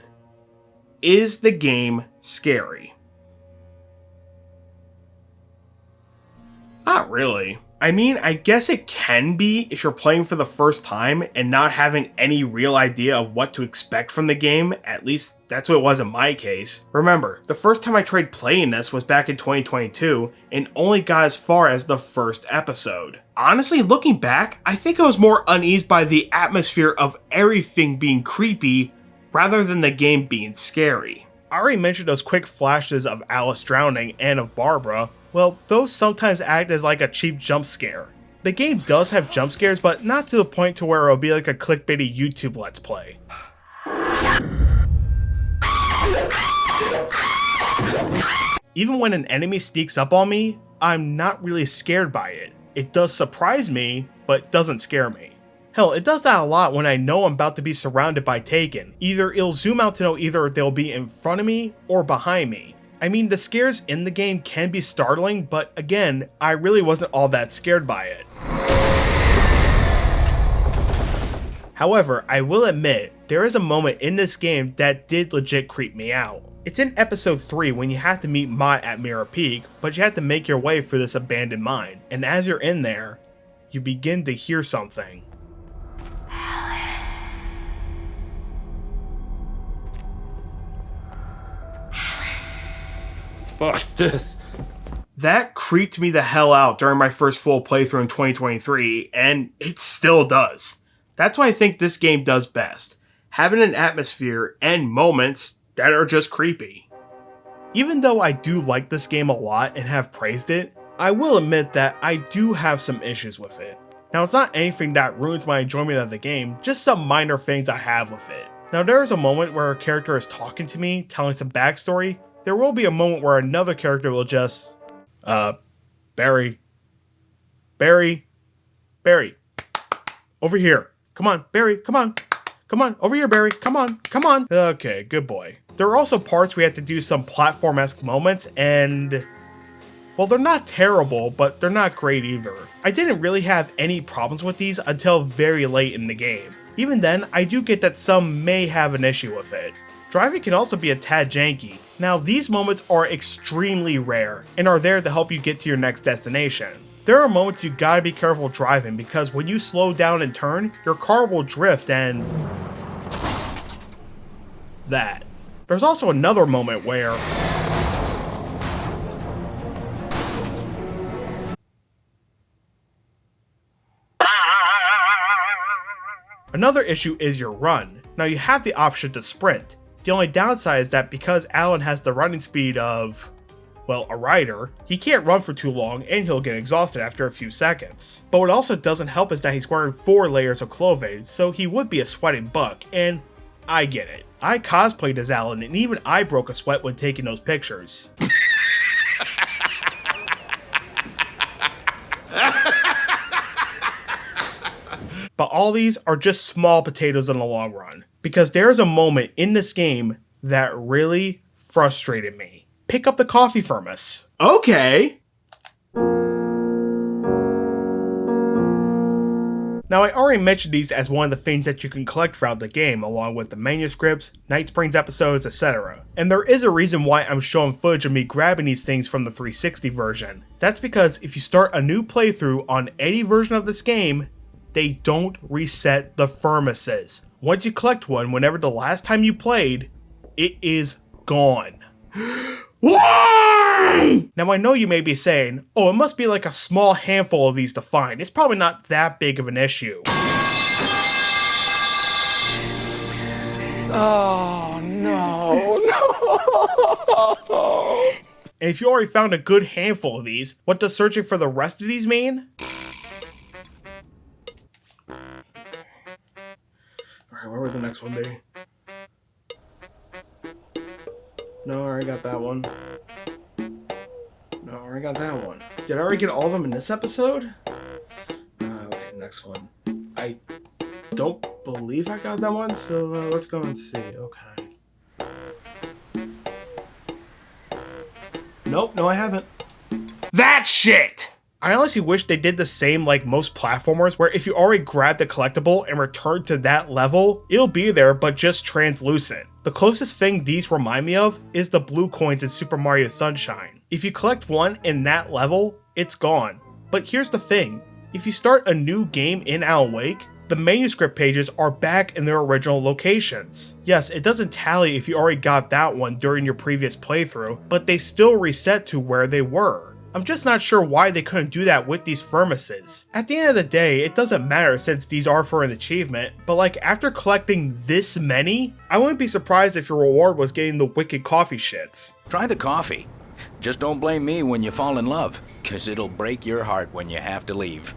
Is the game scary? Not really. I mean, I guess it can be if you're playing for the first time and not having any real idea of what to expect from the game. At least that's what it was in my case. Remember, the first time I tried playing this was back in 2022 and only got as far as the first episode. Honestly, looking back, I think I was more uneased by the atmosphere of everything being creepy rather than the game being scary. I already mentioned those quick flashes of Alice drowning and of Barbara. Well, those sometimes act as like a cheap jump scare. The game does have jump scares, but not to the point to where it'll be like a clickbaity YouTube Let's Play. Even when an enemy sneaks up on me, I'm not really scared by it. It does surprise me, but doesn't scare me. Hell, it does that a lot when I know I'm about to be surrounded by Taken. Either it'll zoom out to know either they'll be in front of me or behind me. I mean, the scares in the game can be startling, but again, I really wasn't all that scared by it. However, I will admit, there is a moment in this game that did legit creep me out. It's in episode 3 when you have to meet Mott at Mirror Peak, but you have to make your way through this abandoned mine, and as you're in there, you begin to hear something. Fuck this. That creeped me the hell out during my first full playthrough in 2023, and it still does. That's what I think this game does best, having an atmosphere and moments that are just creepy. Even though I do like this game a lot and have praised it, I will admit that I do have some issues with it. Now, it's not anything that ruins my enjoyment of the game, just some minor things I have with it. Now, there is a moment where a character is talking to me, telling some backstory. There will be a moment where another character will just, Barry, over here. Come on, Barry, come on, over here, Barry, come on. Okay, good boy. There are also parts where you have to do some platform-esque moments, and, well, they're not terrible, but they're not great either. I didn't really have any problems with these until very late in the game. Even then, I do get that some may have an issue with it. Driving can also be a tad janky. Now, these moments are extremely rare and are there to help you get to your next destination. There are moments you gotta be careful driving because when you slow down and turn, your car will drift and... that. There's also another moment where... another issue is your run. Now, you have the option to sprint. The only downside is that because Alan has the running speed of, well, a rider, he can't run for too long and he'll get exhausted after a few seconds. But what also doesn't help is that he's wearing 4 layers of clothing, so he would be a sweating buck, and I get it. I cosplayed as Alan, and even I broke a sweat when taking those pictures. But all these are just small potatoes in the long run, because there's a moment in this game that really frustrated me. Pick up the coffee thermos. Okay. Now, I already mentioned these as one of the things that you can collect throughout the game, along with the manuscripts, Night Springs episodes, etc. And there is a reason why I'm showing footage of me grabbing these things from the 360 version. That's because if you start a new playthrough on any version of this game, they don't reset the thermoses. Once you collect one, whenever the last time you played, it is gone. Why? Now I know you may be saying, oh, it must be like a small handful of these to find. It's probably not that big of an issue. Oh, no. And if you already found a good handful of these, what does searching for the rest of these mean? Alright, where would the next one be? No, I already got that one. No, I already got that one. Did I already get all of them in this episode? Okay, next one. I don't believe I got that one, so let's go and see. Okay. Nope, no I haven't. That shit! I honestly wish they did the same like most platformers, where if you already grab the collectible and return to that level, it'll be there but just translucent. The closest thing these remind me of is the blue coins in Super Mario Sunshine. If you collect one in that level, it's gone. But here's the thing, if you start a new game in Alan Wake, the manuscript pages are back in their original locations. Yes, it doesn't tally if you already got that one during your previous playthrough, but they still reset to where they were. I'm just not sure why they couldn't do that with these thermoses. At the end of the day, it doesn't matter since these are for an achievement, but like after collecting this many, I wouldn't be surprised if your reward was getting the wicked coffee shits. Try the coffee. Just don't blame me when you fall in love, cause it'll break your heart when you have to leave.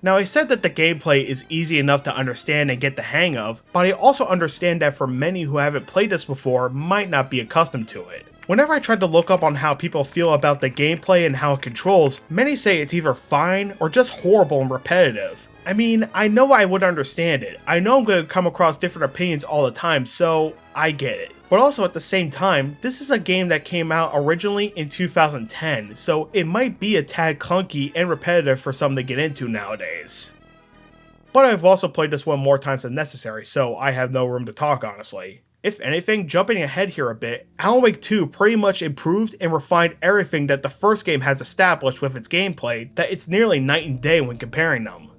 Now I said that the gameplay is easy enough to understand and get the hang of, but I also understand that for many who haven't played this before might not be accustomed to it. Whenever I tried to look up on how people feel about the gameplay and how it controls, many say it's either fine or just horrible and repetitive. I mean, I know I would understand it. I know I'm going to come across different opinions all the time, so I get it. But also at the same time, this is a game that came out originally in 2010, so it might be a tad clunky and repetitive for some to get into nowadays. But I've also played this one more times than necessary, so I have no room to talk honestly. If anything, jumping ahead here a bit, Alan Wake 2 pretty much improved and refined everything that the first game has established with its gameplay, that it's nearly night and day when comparing them.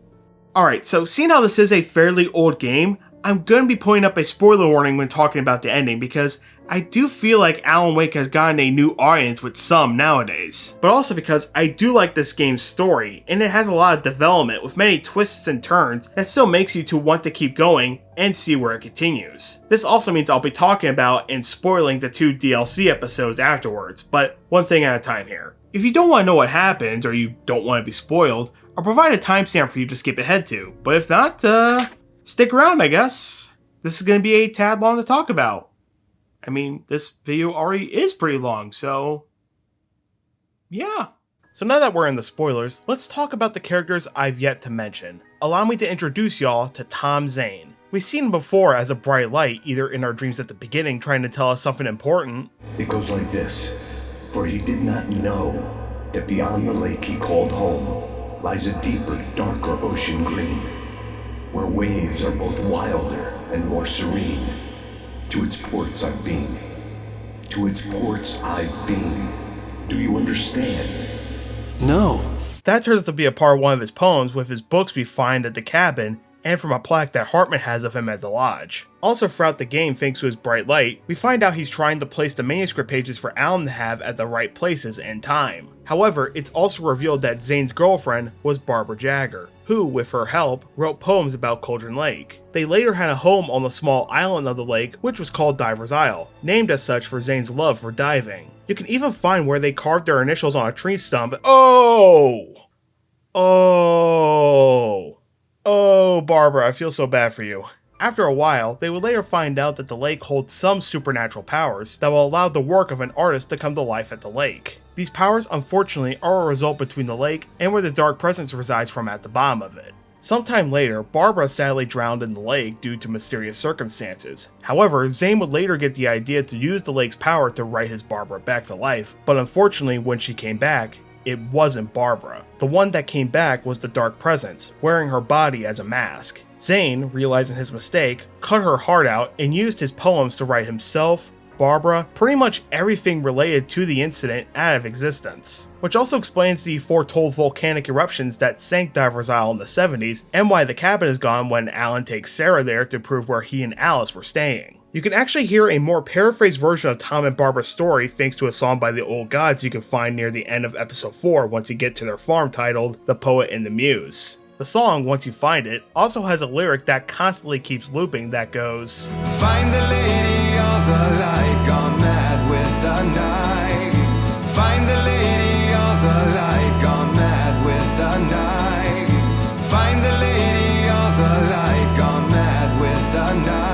Alright, so seeing how this is a fairly old game, I'm going to be putting up a spoiler warning when talking about the ending because I do feel like Alan Wake has gotten a new audience with some nowadays. But also because I do like this game's story, and it has a lot of development with many twists and turns that still makes you to want to keep going and see where it continues. This also means I'll be talking about and spoiling the 2 DLC episodes afterwards, but one thing at a time here. If you don't want to know what happens or you don't want to be spoiled, I'll provide a timestamp for you to skip ahead to, but if not, stick around I guess. This is going to be a tad long to talk about. I mean, this video already is pretty long, so yeah. So now that we're in the spoilers, let's talk about the characters I've yet to mention. Allow me to introduce y'all to Tom Zane. We've seen him before as a bright light, either in our dreams at the beginning trying to tell us something important. It goes like this, for he did not know that beyond the lake he called home lies a deeper, darker ocean green, where waves are both wilder and more serene. To its ports I've been. To its ports I've been. Do you understand? No. That turns to be a part of one of his poems with his books we find at the cabin, and from a plaque that Hartman has of him at the lodge. Also throughout the game, thanks to his bright light, we find out he's trying to place the manuscript pages for Alan to have at the right places and time. However, it's also revealed that Zane's girlfriend was Barbara Jagger, who, with her help, wrote poems about Cauldron Lake. They later had a home on the small island of the lake, which was called Diver's Isle, named as such for Zane's love for diving. You can even find where they carved their initials on a tree stump. Oh! Oh, Barbara, I feel so bad for you. After a while, they would later find out that the lake holds some supernatural powers that will allow the work of an artist to come to life at the lake. These powers, unfortunately, are a result between the lake and where the dark presence resides from at the bottom of it. Sometime later, Barbara sadly drowned in the lake due to mysterious circumstances. However, Zane would later get the idea to use the lake's power to write his Barbara back to life, but unfortunately, when she came back, it wasn't Barbara. The one that came back was the dark presence, wearing her body as a mask. Zane, realizing his mistake, cut her heart out and used his poems to write himself, Barbara, pretty much everything related to the incident out of existence. Which also explains the foretold volcanic eruptions that sank Diver's Isle in the 70s, and why the cabin is gone when Alan takes Sarah there to prove where he and Alice were staying. You can actually hear a more paraphrased version of Tom and Barbara's story thanks to a song by the Old Gods you can find near the end of episode 4 once you get to their farm titled The Poet and the Muse. The song, once you find it, also has a lyric that constantly keeps looping that goes, Find the lady of the light, gone mad with the night. Find the lady of the light, gone mad with the night. Find the lady of the light, gone mad with the night.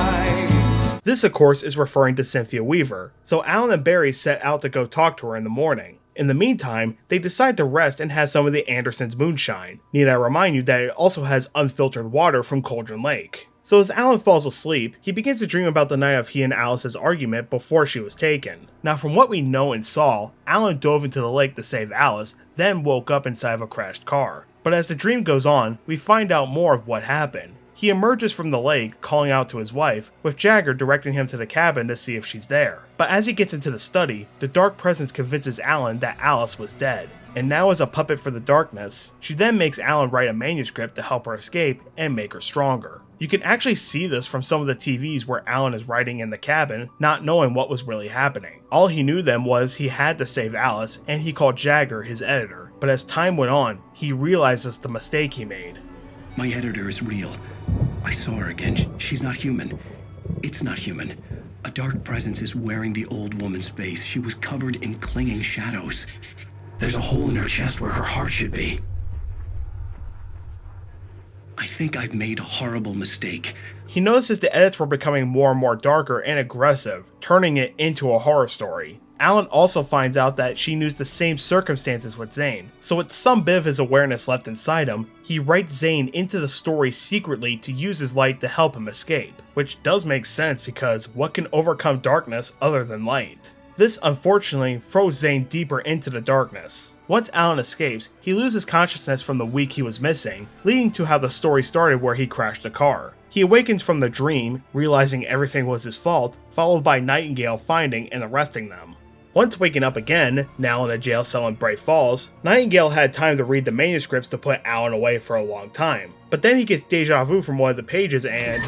This, of course, is referring to Cynthia Weaver, so Alan and Barry set out to go talk to her in the morning. In the meantime, they decide to rest and have some of the Andersons' moonshine. Need I remind you that it also has unfiltered water from Cauldron Lake. So as Alan falls asleep, he begins to dream about the night of he and Alice's argument before she was taken. Now from what we know and saw, Alan dove into the lake to save Alice, then woke up inside of a crashed car. But as the dream goes on, we find out more of what happened. He emerges from the lake, calling out to his wife, with Jagger directing him to the cabin to see if she's there. But as he gets into the study, the dark presence convinces Alan that Alice was dead. And now as a puppet for the darkness, she then makes Alan write a manuscript to help her escape and make her stronger. You can actually see this from some of the TVs where Alan is writing in the cabin, not knowing what was really happening. All he knew then was he had to save Alice, and he called Jagger his editor. But as time went on, he realizes the mistake he made. My editor is real. I saw her again. She's not human. It's not human. A dark presence is wearing the old woman's face. She was covered in clinging shadows. There's a hole in her chest where her heart should be. I think I've made a horrible mistake. He notices the edits were becoming more and more darker and aggressive, turning it into a horror story. Alan also finds out that she knew the same circumstances with Zane, so with some bit of his awareness left inside him, he writes Zane into the story secretly to use his light to help him escape, which does make sense because what can overcome darkness other than light? This unfortunately throws Zane deeper into the darkness. Once Alan escapes, he loses consciousness from the week he was missing, leading to how the story started where he crashed the car. He awakens from the dream, realizing everything was his fault, followed by Nightingale finding and arresting them. Once waking up again, now in a jail cell in Bright Falls, Nightingale had time to read the manuscripts to put Alan away for a long time. But then he gets deja vu from one of the pages and...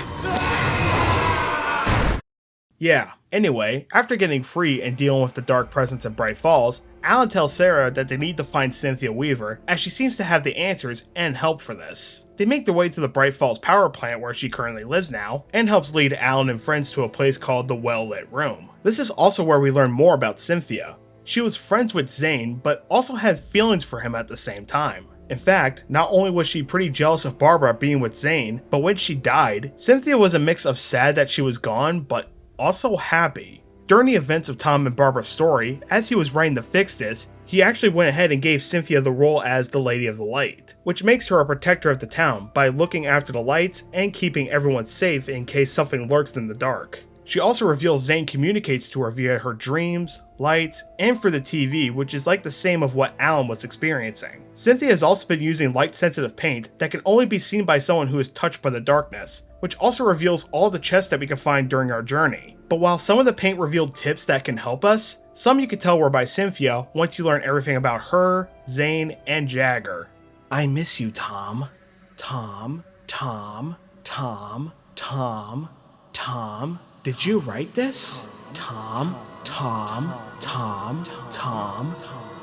yeah, anyway, after getting free and dealing with the dark presence of Bright Falls, Alan tells Sarah that they need to find Cynthia Weaver, as she seems to have the answers and help for this. They make their way to the Bright Falls power plant where she currently lives now, and helps lead Alan and friends to a place called the Well-Lit Room. This is also where we learn more about Cynthia. She was friends with Zane, but also had feelings for him at the same time. In fact, not only was she pretty jealous of Barbara being with Zane, but when she died, Cynthia was a mix of sad that she was gone, but also happy. During the events of Tom and Barbara's story, as he was writing to fix this, he actually went ahead and gave Cynthia the role as the Lady of the Light, which makes her a protector of the town by looking after the lights and keeping everyone safe in case something lurks in the dark. She also reveals Zane communicates to her via her dreams, lights, and for the TV, which is like the same of what Alan was experiencing. Cynthia has also been using light-sensitive paint that can only be seen by someone who is touched by the darkness, which also reveals all the chests that we can find during our journey. But while some of the paint revealed tips that can help us, some you can tell were by Cynthia once you learn everything about her, Zane, and Jagger. I miss you, Tom. Tom, Tom, Tom, Tom, Tom. Did you write this? Tom, Tom, Tom, Tom,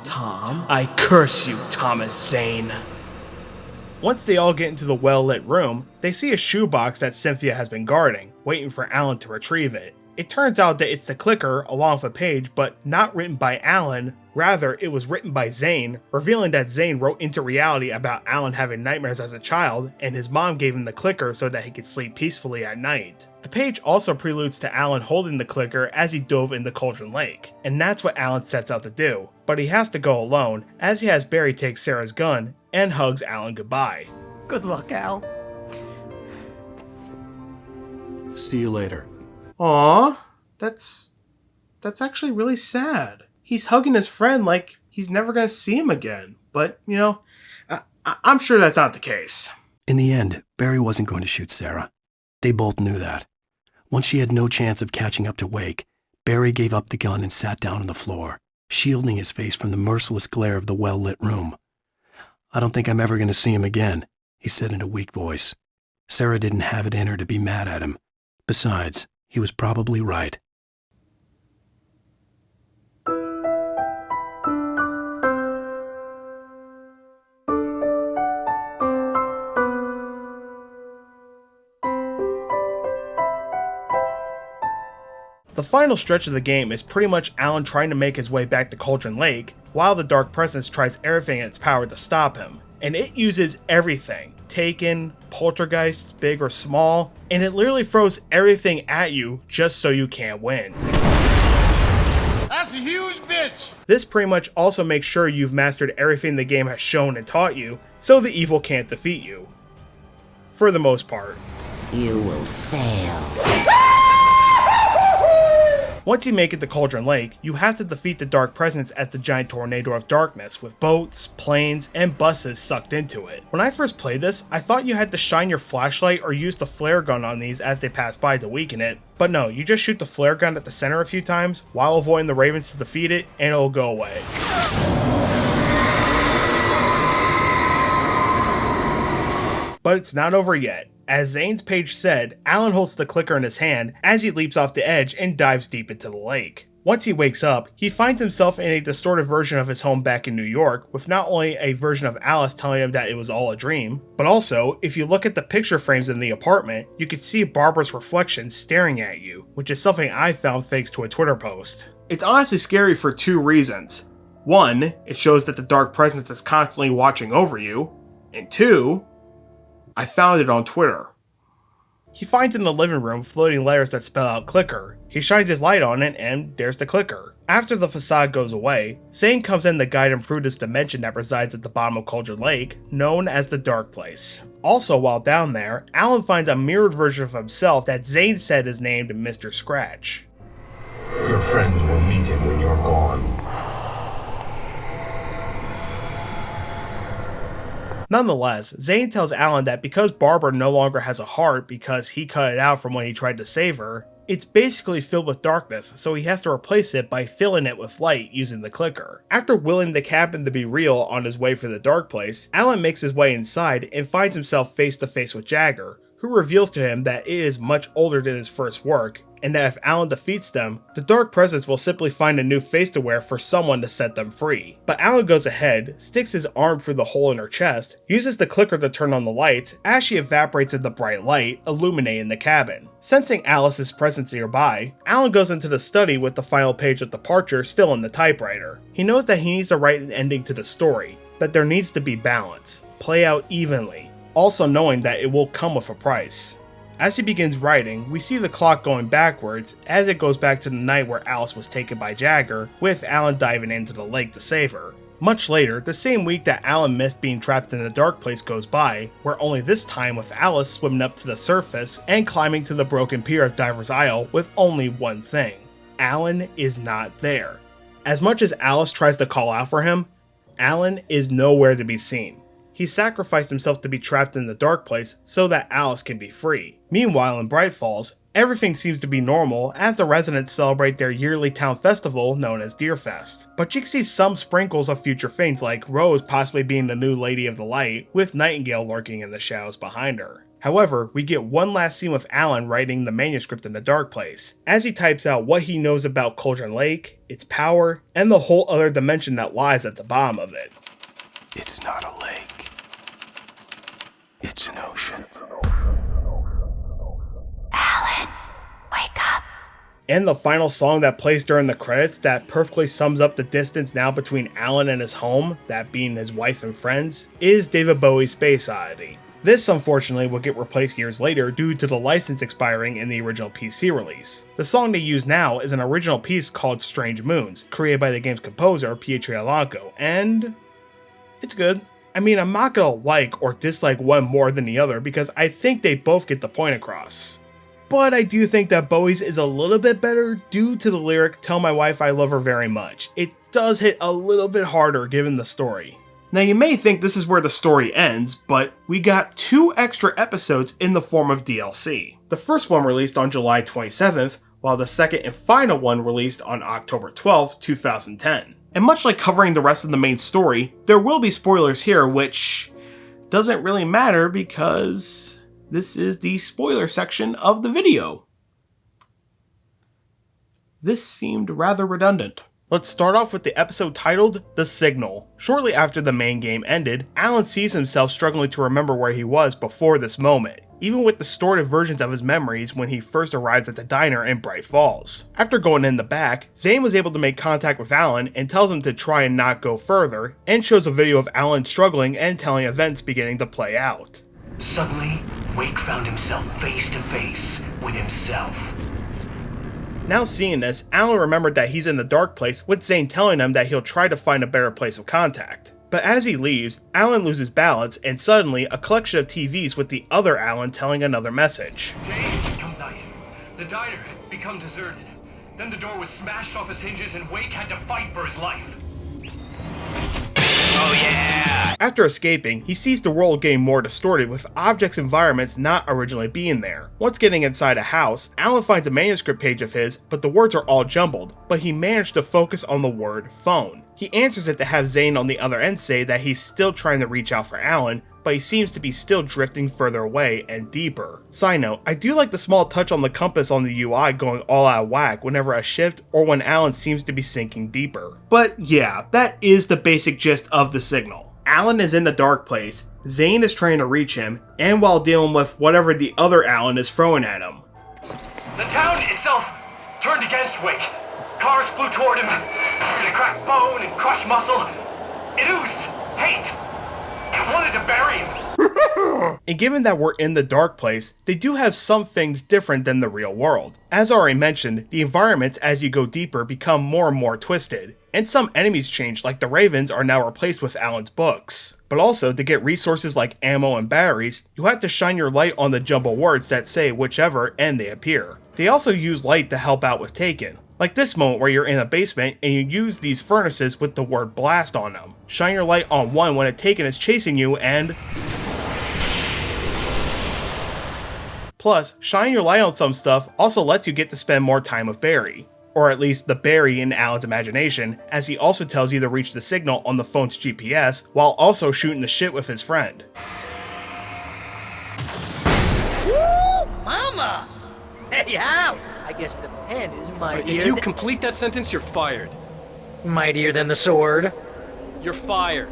Tom. I curse you, Thomas Zane. Once they all get into the well-lit room, they see a shoebox that Cynthia has been guarding, waiting for Alan to retrieve it. It turns out that it's the clicker along with a page, but not written by Alan. Rather, it was written by Zane, revealing that Zane wrote into reality about Alan having nightmares as a child, and his mom gave him the clicker so that he could sleep peacefully at night. The page also preludes to Alan holding the clicker as he dove into Cauldron Lake, and that's what Alan sets out to do. But he has to go alone, as he has Barry take Sarah's gun and hugs Alan goodbye. Good luck, Al. See you later. Aww, that's actually really sad. He's hugging his friend like he's never gonna see him again. But, you know, I'm sure that's not the case. In the end, Barry wasn't going to shoot Sarah. They both knew that. Once she had no chance of catching up to Wake, Barry gave up the gun and sat down on the floor, shielding his face from the merciless glare of the well-lit room. "I don't think I'm ever going to see him again," he said in a weak voice. Sarah didn't have it in her to be mad at him. Besides, he was probably right. The final stretch of the game is pretty much Alan trying to make his way back to Cauldron Lake, while the Dark Presence tries everything in its power to stop him. And it uses everything. Taken, poltergeists, big or small, and it literally throws everything at you just so you can't win. That's a huge bitch! This pretty much also makes sure you've mastered everything the game has shown and taught you, so the evil can't defeat you. For the most part. You will fail. Once you make it to Cauldron Lake, you have to defeat the Dark Presence as the giant tornado of darkness, with boats, planes, and buses sucked into it. When I first played this, I thought you had to shine your flashlight or use the flare gun on these as they pass by to weaken it, but no, you just shoot the flare gun at the center a few times while avoiding the Ravens to defeat it, and it'll go away. But it's not over yet. As Zane's page said, Alan holds the clicker in his hand as he leaps off the edge and dives deep into the lake. Once he wakes up, he finds himself in a distorted version of his home back in New York, with not only a version of Alice telling him that it was all a dream, but also, if you look at the picture frames in the apartment, you can see Barbara's reflection staring at you, which is something I found thanks to a Twitter post. It's honestly scary for two reasons. One, it shows that the Dark Presence is constantly watching over you, and two, I found it on Twitter. He finds it in the living room floating letters that spell out clicker. He shines his light on it and there's the clicker. After the facade goes away, Zane comes in to guide him through this dimension that resides at the bottom of Cauldron Lake, known as the Dark Place. Also while down there, Alan finds a mirrored version of himself that Zane said is named Mr. Scratch. Your friends will meet him when you're gone. Nonetheless, Zane tells Alan that because Barbara no longer has a heart because he cut it out from when he tried to save her, it's basically filled with darkness, so he has to replace it by filling it with light using the clicker. After willing the cabin to be real on his way for the Dark Place, Alan makes his way inside and finds himself face to face with Jagger, who reveals to him that it is much older than his first work, and that if Alan defeats them, the Dark Presence will simply find a new face to wear for someone to set them free. But Alan goes ahead, sticks his arm through the hole in her chest, uses the clicker to turn on the lights as she evaporates in the bright light, illuminating the cabin. Sensing Alice's presence nearby, Alan goes into the study with the final page of Departure still in the typewriter. He knows that he needs to write an ending to the story, that there needs to be balance, play out evenly, also knowing that it will come with a price. As he begins writing, we see the clock going backwards as it goes back to the night where Alice was taken by Jagger, with Alan diving into the lake to save her. Much later, the same week that Alan missed being trapped in the Dark Place goes by, where only this time with Alice swimming up to the surface and climbing to the broken pier of Diver's Isle with only one thing. Alan is not there. As much as Alice tries to call out for him, Alan is nowhere to be seen. He sacrificed himself to be trapped in the Dark Place so that Alice can be free. Meanwhile in Bright Falls, everything seems to be normal as the residents celebrate their yearly town festival known as Deerfest. But you can see some sprinkles of future things like Rose possibly being the new Lady of the Light, with Nightingale lurking in the shadows behind her. However, we get one last scene with Alan writing the manuscript in the Dark Place, as he types out what he knows about Cauldron Lake, its power, and the whole other dimension that lies at the bottom of it. It's not a lake. It's an ocean. Alan, wake up. And the final song that plays during the credits that perfectly sums up the distance now between Alan and his home, that being his wife and friends, is David Bowie's Space Oddity. This unfortunately will get replaced years later due to the license expiring in the original PC release. The song they use now is an original piece called Strange Moons, created by the game's composer Pietro Alanco, and it's good. I mean, I'm not gonna like or dislike one more than the other because I think they both get the point across. But I do think that Bowie's is a little bit better due to the lyric "Tell my wife I love her very much." It does hit a little bit harder given the story. Now you may think this is where the story ends, but we got 2 extra episodes in the form of DLC. The first one released on July 27th, while the second and final one released on October 12th, 2010. And much like covering the rest of the main story, there will be spoilers here, which doesn't really matter because this is the spoiler section of the video. This seemed rather redundant. Let's start off with the episode titled The Signal. Shortly after the main game ended, Alan sees himself struggling to remember where he was before this moment, even with distorted versions of his memories when he first arrived at the diner in Bright Falls. After going in the back, Zane was able to make contact with Alan and tells him to try and not go further, and shows a video of Alan struggling and telling events beginning to play out. Suddenly, Wake found himself face to face with himself. Now seeing this, Alan remembered that he's in the dark place with Zane telling him that he'll try to find a better place of contact. But as he leaves, Alan loses balance and suddenly a collection of TVs with the other Alan telling another message. Day had become night. The diner had become deserted. Then the door was smashed off its hinges and Wake had to fight for his life. Oh yeah! After escaping, he sees the world getting more distorted with objects and environments not originally being there. Once getting inside a house, Alan finds a manuscript page of his, but the words are all jumbled, but he managed to focus on the word phone. He answers it to have Zane on the other end say that he's still trying to reach out for Alan, but he seems to be still drifting further away and deeper. Side note, I do like the small touch on the compass on the UI going all out of whack whenever a shift or when Alan seems to be sinking deeper. But yeah, that is the basic gist of the signal. Alan is in the dark place, Zane is trying to reach him, and while dealing with whatever the other Alan is throwing at him. The town itself turned against Wake. Cars flew toward him. They cracked bone and crushed muscle. It oozed hate. It wanted to bury him. And given that we're in the dark place, they do have some things different than the real world. As already mentioned, the environments as you go deeper become more and more twisted, and some enemies change, like the Ravens are now replaced with Alan's books. But also, to get resources like ammo and batteries, you have to shine your light on the jumble words that say whichever end they appear. They also use light to help out with Taken. Like this moment where you're in a basement and you use these furnaces with the word blast on them. Shine your light on one when a Taken is chasing you and... Plus, shining your light on some stuff also lets you get to spend more time with Barry. Or at least the Barry in Alan's imagination, as he also tells you to reach the signal on the phone's GPS while also shooting the shit with his friend. Woo, mama! Hey, Al! I guess the pen is mightier. If you complete that sentence, you're fired. Mightier than the sword. You're fired.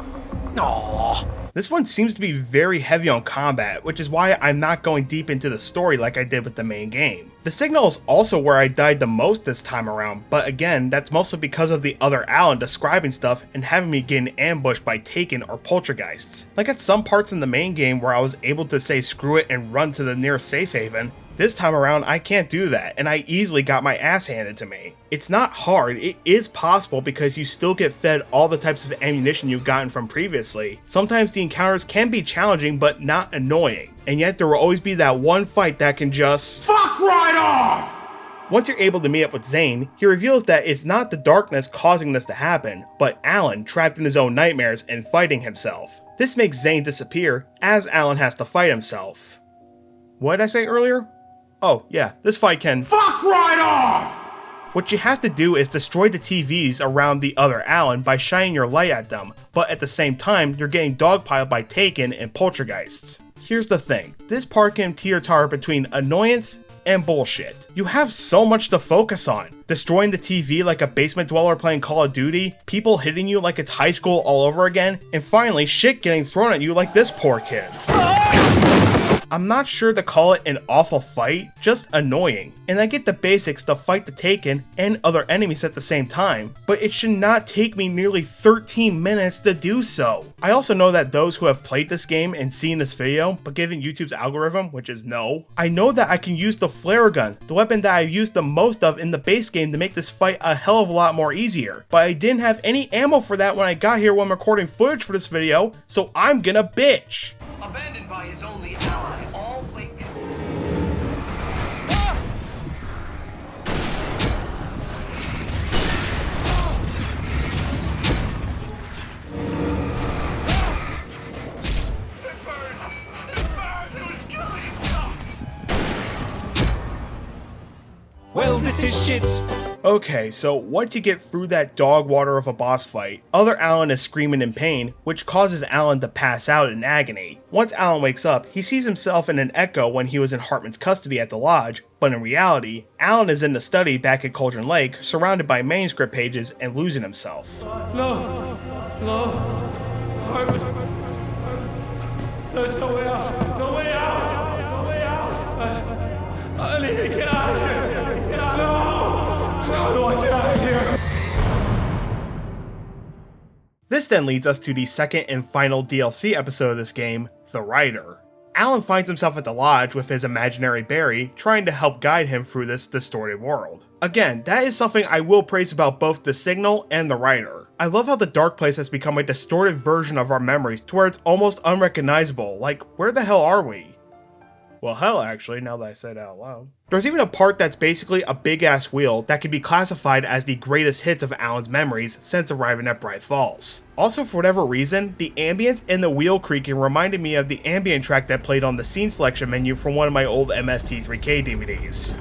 Aww. This one seems to be very heavy on combat, which is why I'm not going deep into the story like I did with the main game. The signal is also where I died the most this time around, but again, that's mostly because of the other Alan describing stuff and having me getting ambushed by Taken or poltergeists. Like at some parts in the main game where I was able to say screw it and run to the nearest safe haven, this time around I can't do that, and I easily got my ass handed to me. It's not hard, it is possible because you still get fed all the types of ammunition you've gotten from previously. Sometimes the encounters can be challenging but not annoying, and yet there will always be that one fight that can just FUCK RIGHT OFF! Once you're able to meet up with Zane, he reveals that it's not the darkness causing this to happen, but Alan trapped in his own nightmares and fighting himself. This makes Zane disappear, as Alan has to fight himself. What did I say earlier? Oh, yeah, this fight can FUCK RIGHT OFF! What you have to do is destroy the TVs around the other Alan by shining your light at them, but at the same time, you're getting dogpiled by Taken and poltergeists. Here's the thing, this part can teeter-totter between annoyance and bullshit. You have so much to focus on. Destroying the TV like a basement dweller playing Call of Duty, people hitting you like it's high school all over again, and finally shit getting thrown at you like this poor kid. I'm not sure to call it an awful fight, just annoying. And I get the basics to fight the Taken and other enemies at the same time, but it should not take me nearly 13 minutes to do so. I also know that those who have played this game and seen this video, but given YouTube's algorithm, which is no, I know that I can use the flare gun, the weapon that I've used the most of in the base game, to make this fight a hell of a lot more easier. But I didn't have any ammo for that when I got here when I'm recording footage for this video, so I'm gonna bitch. Abandoned by his only ally, all wake. Well, this is shit. Okay, so once you get through that dog water of a boss fight, other Alan is screaming in pain, which causes Alan to pass out in agony. Once Alan wakes up, he sees himself in an echo when he was in Hartman's custody at the lodge, but in reality, Alan is in the study back at Cauldron Lake, surrounded by manuscript pages and losing himself. No. Hartman. There's no way out. No way out. No way out. I need to get out of here. How do I get out of here? This then leads us to the second and final DLC episode of this game, The Rider. Alan finds himself at the lodge with his imaginary Barry, trying to help guide him through this distorted world. Again, that is something I will praise about both The Signal and The Rider. I love how the Dark Place has become a distorted version of our memories to where it's almost unrecognizable, like, where the hell are we? Well, hell, actually, now that I said it out loud. There's even a part that's basically a big-ass wheel that can be classified as the greatest hits of Alan's memories since arriving at Bright Falls. Also, for whatever reason, the ambience and the wheel creaking reminded me of the ambient track that played on the scene selection menu from one of my old MST3K DVDs.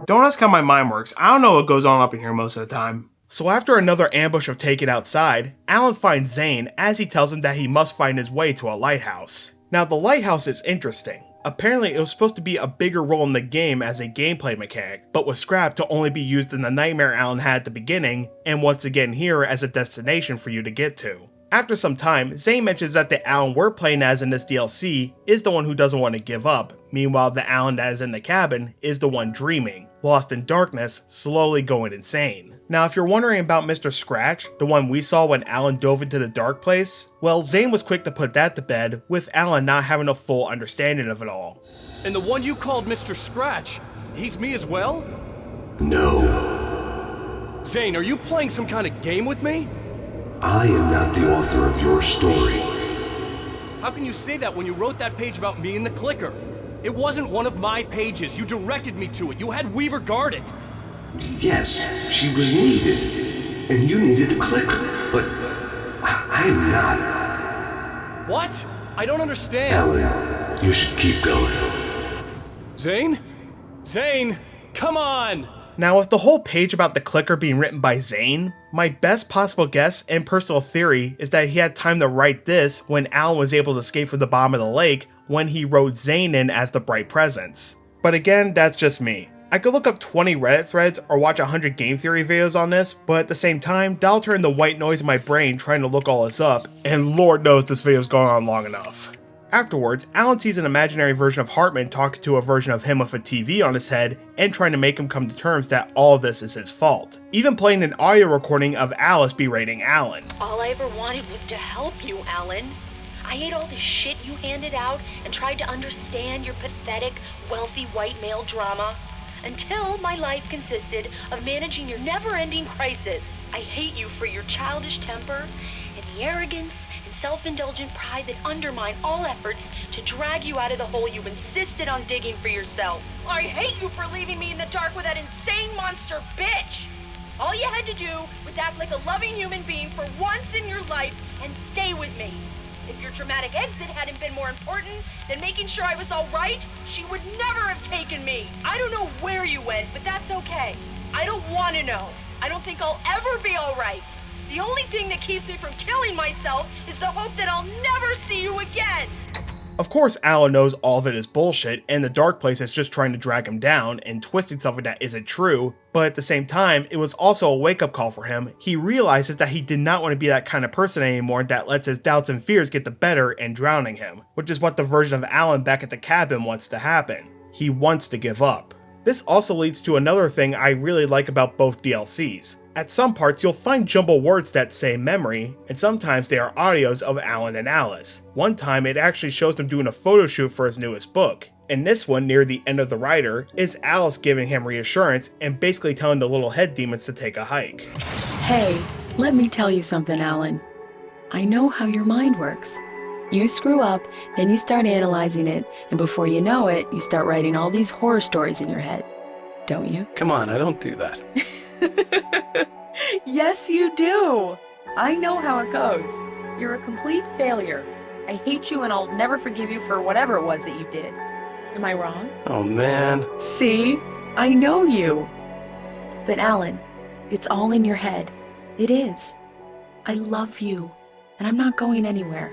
Don't ask how my mind works, I don't know what goes on up in here most of the time. So after another ambush of Taken outside, Alan finds Zane as he tells him that he must find his way to a lighthouse. Now the lighthouse is interesting. Apparently it was supposed to be a bigger role in the game as a gameplay mechanic, but was scrapped to only be used in the nightmare Alan had at the beginning, and once again here as a destination for you to get to. After some time, Zane mentions that the Alan we're playing as in this DLC is the one who doesn't want to give up, meanwhile the Alan that is in the cabin is the one dreaming, lost in darkness, slowly going insane. Now if you're wondering about Mr. Scratch, the one we saw when Alan dove into the dark place, well Zane was quick to put that to bed, with Alan not having a full understanding of it all. And the one you called Mr. Scratch, he's me as well? No. Zane, are you playing some kind of game with me? I am not the author of your story. How can you say that when you wrote that page about me in the clicker? It wasn't one of my pages. You directed me to it. You had Weaver guard it. Yes, she was needed. And you needed the clicker. But I'm not. What? I don't understand. Alan, you should keep going. Zane? Zane, come on! Now with the whole page about the clicker being written by Zane, my best possible guess and personal theory is that he had time to write this when Alan was able to escape from the bottom of the lake when he wrote Zane in as the bright presence. But again, that's just me. I could look up 20 Reddit threads or watch 100 game theory videos on this, but at the same time, that'll turn the white noise in my brain trying to look all this up, and Lord knows this video's going on long enough. Afterwards, Alan sees an imaginary version of Hartman talking to a version of him with a TV on his head and trying to make him come to terms that all of this is his fault. Even playing an audio recording of Alice berating Alan. All I ever wanted was to help you, Alan. I ate all the shit you handed out and tried to understand your pathetic, wealthy white male drama, until my life consisted of managing your never-ending crisis. I hate you for your childish temper and the arrogance and self-indulgent pride that undermine all efforts to drag you out of the hole you insisted on digging for yourself. I hate you for leaving me in the dark with that insane monster bitch! All you had to do was act like a loving human being for once in your life and stay with me. If your dramatic exit hadn't been more important than making sure I was all right, she would never have taken me. I don't know where you went, but that's okay. I don't want to know. I don't think I'll ever be all right. The only thing that keeps me from killing myself is the hope that I'll never see you again! Of course, Alan knows all of it is bullshit, and the Dark Place is just trying to drag him down and twisting something that isn't true, but at the same time, it was also a wake-up call for him. He realizes that he did not want to be that kind of person anymore that lets his doubts and fears get the better and drowning him, which is what the version of Alan back at the cabin wants to happen. He wants to give up. This also leads to another thing I really like about both DLCs. At some parts, you'll find jumbled words that say memory, and sometimes they are audios of Alan and Alice. One time, it actually shows them doing a photo shoot for his newest book. In this one, near the end of the writer, is Alice giving him reassurance and basically telling the little head demons to take a hike. Hey, let me tell you something, Alan. I know how your mind works. You screw up, then you start analyzing it, and before you know it, you start writing all these horror stories in your head. Don't you? Come on, I don't do that. Yes, you do. I know how it goes. You're a complete failure. I hate you and I'll never forgive you for whatever it was that you did. Am I wrong? Oh man. See? I know you. But Alan, it's all in your head. It is. I love you, and I'm not going anywhere.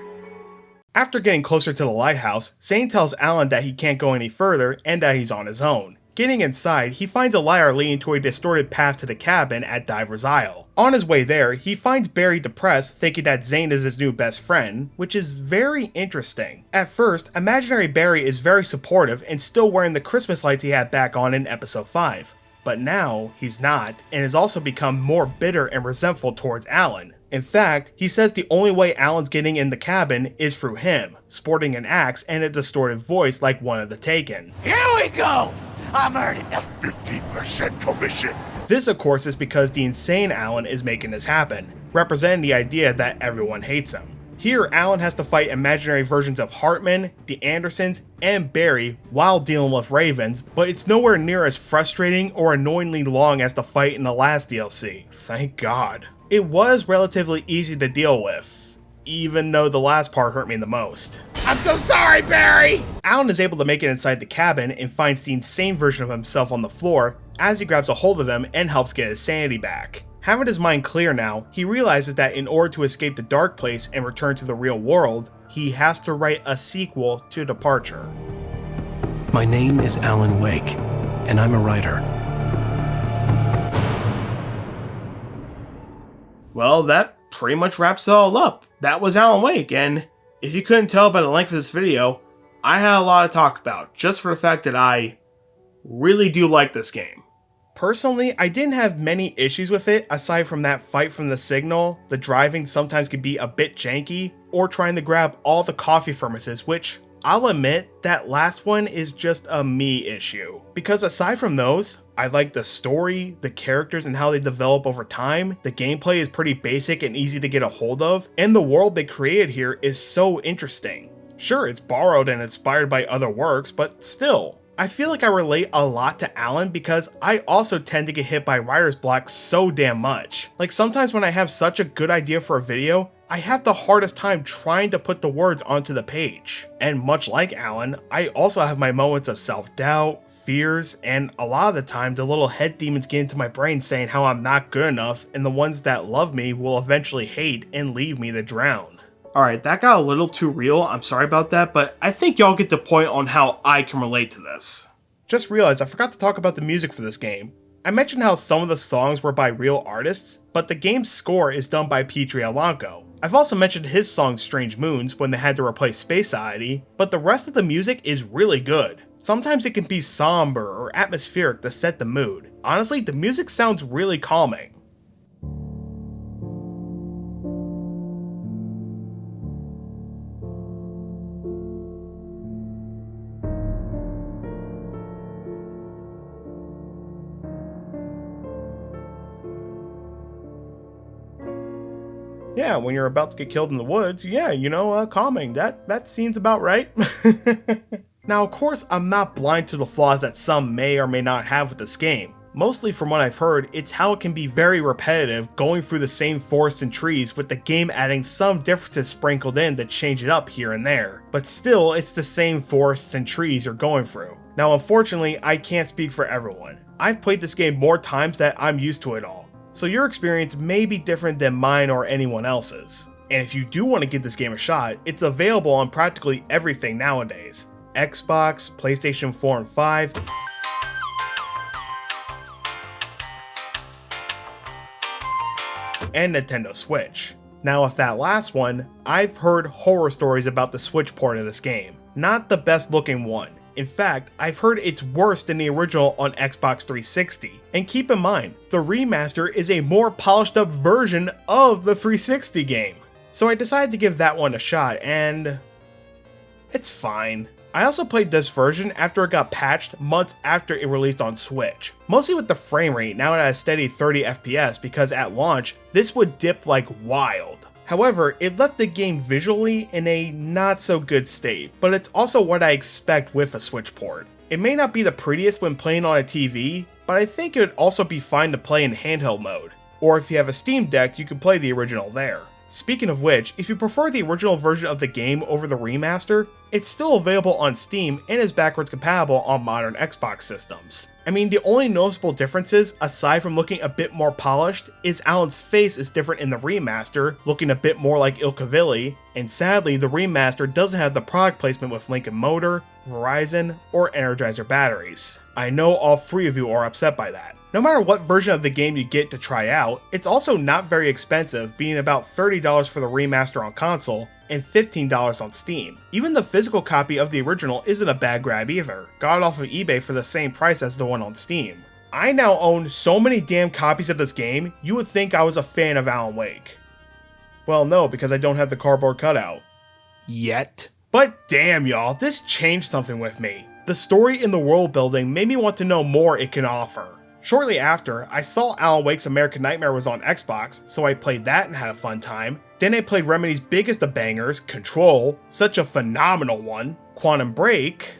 After getting closer to the lighthouse, Zane tells Alan that he can't go any further and that he's on his own. Getting inside, he finds a lyre leading to a distorted path to the cabin at Diver's Isle. On his way there, he finds Barry depressed, thinking that Zane is his new best friend, which is very interesting. At first, imaginary Barry is very supportive and still wearing the Christmas lights he had back on in episode 5. But now, he's not, and has also become more bitter and resentful towards Alan. In fact, he says the only way Alan's getting in the cabin is through him, sporting an axe and a distorted voice like one of the Taken. Here we go! I'm earning a 15% commission. This, of course, is because the insane Alan is making this happen, representing the idea that everyone hates him. Here, Alan has to fight imaginary versions of Hartman, the Andersons, and Barry while dealing with Ravens, but it's nowhere near as frustrating or annoyingly long as the fight in the last DLC. Thank God. It was relatively easy to deal with, even though the last part hurt me the most. I'm so sorry, Barry! Alan is able to make it inside the cabin and finds the insane version of himself on the floor as he grabs a hold of him and helps get his sanity back. Having his mind clear now, he realizes that in order to escape the Dark Place and return to the real world, he has to write a sequel to Departure. My name is Alan Wake, and I'm a writer. Well, that pretty much wraps it all up. That was Alan Wake, and if you couldn't tell by the length of this video, I had a lot to talk about, just for the fact that I really do like this game. Personally, I didn't have many issues with it, aside from that fight from the signal. The driving sometimes could be a bit janky, or trying to grab all the coffee thermoses, which I'll admit, that last one is just a me issue. Because aside from those, I like the story, the characters and how they develop over time, the gameplay is pretty basic and easy to get a hold of, and the world they created here is so interesting. Sure, it's borrowed and inspired by other works, but still. I feel like I relate a lot to Alan because I also tend to get hit by writer's block so damn much. Like sometimes when I have such a good idea for a video, I have the hardest time trying to put the words onto the page. And much like Alan, I also have my moments of self-doubt, fears, and a lot of the time the little head demons get into my brain saying how I'm not good enough, and the ones that love me will eventually hate and leave me to drown. Alright, that got a little too real, I'm sorry about that, but I think y'all get the point on how I can relate to this. Just realized I forgot to talk about the music for this game. I mentioned how some of the songs were by real artists, but the game's score is done by Petri Alanko. I've also mentioned his song Strange Moons when they had to replace Space Oddity, but the rest of the music is really good. Sometimes it can be somber or atmospheric to set the mood. Honestly, the music sounds really calming. Yeah, when you're about to get killed in the woods, yeah, calming. That seems about right. Now, of course, I'm not blind to the flaws that some may or may not have with this game. Mostly from what I've heard, it's how it can be very repetitive going through the same forest and trees with the game adding some differences sprinkled in to change it up here and there. But still, it's the same forests and trees you're going through. Now, unfortunately, I can't speak for everyone. I've played this game more times than I'm used to it all. so your experience may be different than mine or anyone else's. And if you do want to give this game a shot, it's available on practically everything nowadays. Xbox, PlayStation 4 and 5, and Nintendo Switch. Now with that last one, I've heard horror stories about the Switch port of this game. Not the best looking one. In fact, I've heard it's worse than the original on Xbox 360. And keep in mind, the remaster is a more polished up version of the 360 game. So I decided to give that one a shot, and it's fine. I also played this version after it got patched months after it released on Switch. Mostly with the frame rate now at a steady 30 FPS because at launch, this would dip like wild. However, it left the game visually in a not so good state, but it's also what I expect with a Switch port. It may not be the prettiest when playing on a TV, but I think it would also be fine to play in handheld mode. Or if you have a Steam Deck, you can play the original there. Speaking of which, if you prefer the original version of the game over the remaster, it's still available on Steam and is backwards compatible on modern Xbox systems. I mean, the only noticeable differences, aside from looking a bit more polished, is Alan's face is different in the remaster, looking a bit more like Ilkavili, and sadly, the remaster doesn't have the product placement with Lincoln Motor, Verizon, or Energizer batteries. I know all three of you are upset by that. No matter what version of the game you get to try out, it's also not very expensive, being about $30 for the remaster on console and $15 on Steam. Even the physical copy of the original isn't a bad grab either, got it off of eBay for the same price as the one on Steam. I now own so many damn copies of this game, you would think I was a fan of Alan Wake. Well, no, because I don't have the cardboard cutout. Yet. But damn y'all, this changed something with me. The story and the world building made me want to know more it can offer. Shortly after, I saw Alan Wake's American Nightmare was on Xbox, so I played that and had a fun time. Then I played Remedy's biggest of bangers, Control, such a phenomenal one. Quantum Break,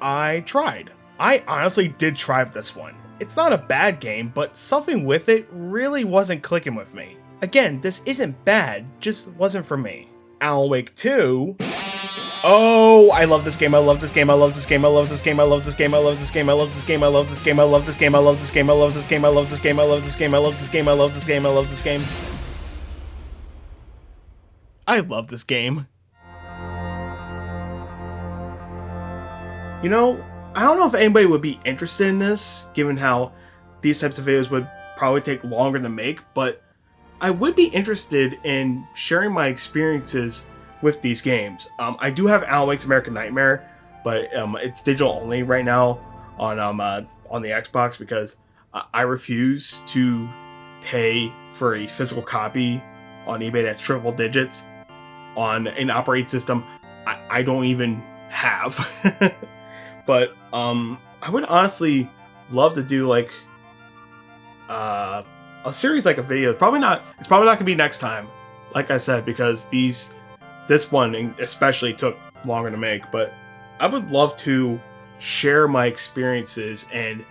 I tried. I honestly did try this one. It's not a bad game, but something with it really wasn't clicking with me. Again, this isn't bad, just wasn't for me. Alan Wake 2... Oh, I love this game, I love this game, I love this game, I love this game, I love this game, I love this game, I love this game, I love this game, I love this game, I love this game, I love this game, I love this game, I love this game, I love this game, I love this game, I love this game. I love this game. You know, I don't know if anybody would be interested in this, given how these types of videos would probably take longer to make, but I would be interested in sharing my experiences with these games. I do have Alan Wake's American Nightmare, but it's digital only right now on the Xbox because I refuse to pay for a physical copy on eBay that's triple digits on an operating system I don't even have. But I would honestly love to do like a series, like a video. It's probably not gonna be next time, like I said, because this one especially took longer to make, but I would love to share my experiences and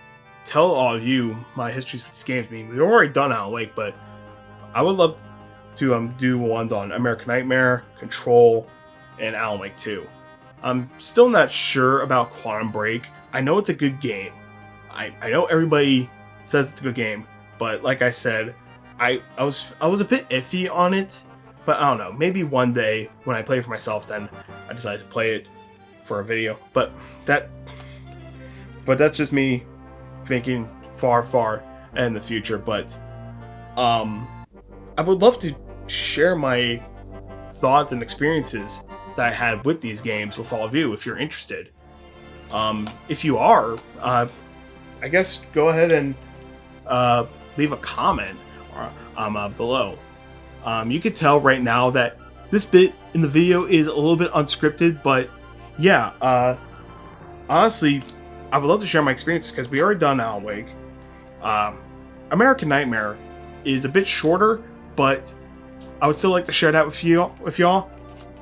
tell all of you my histories with these games. I mean, we've already done Alan Wake, but I would love to do ones on American Nightmare, Control, and Alan Wake 2. I'm still not sure about Quantum Break. I know it's a good game. I know everybody says it's a good game, but like I said, I was a bit iffy on it. But I don't know, maybe one day when I play it for myself, then I decide to play it for a video. But that's just me thinking far in the future. But I would love to share my thoughts and experiences that I had with these games with all of you if you're interested. If you are, I guess go ahead and leave a comment below. You can tell right now that this bit in the video is a little bit unscripted, but yeah, honestly, I would love to share my experience because we already done Alan Wake. American Nightmare is a bit shorter, but I would still like to share that with y'all.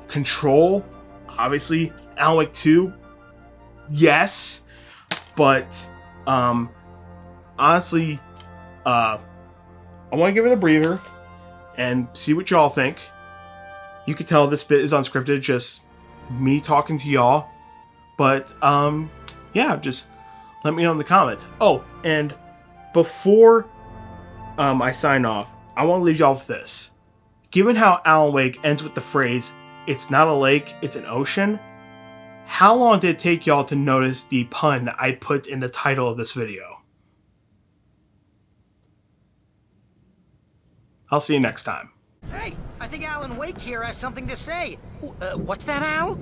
Control, obviously. Alan Wake 2, yes, but honestly, I want to give it a breather and see what y'all think. You can tell this bit is unscripted, just me talking to y'all. But yeah, just let me know in the comments. Oh, and before I sign off, I want to leave y'all with this. Given how Alan Wake ends with the phrase, "It's not a lake, it's an ocean," how long did it take y'all to notice the pun I put in the title of this video? I'll see you next time. Hey, I think Alan Wake here has something to say. What's that, Al?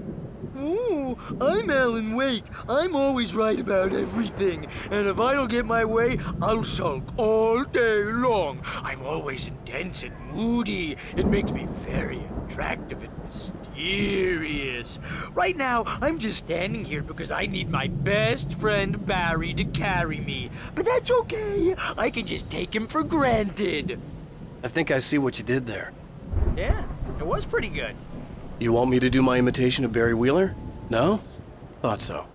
Ooh, I'm Alan Wake. I'm always right about everything. And if I don't get my way, I'll sulk all day long. I'm always intense and moody. It makes me very attractive and mysterious. Right now, I'm just standing here because I need my best friend Barry to carry me. But that's okay. I can just take him for granted. I think I see what you did there. Yeah, it was pretty good. You want me to do my imitation of Barry Wheeler? No? Thought so.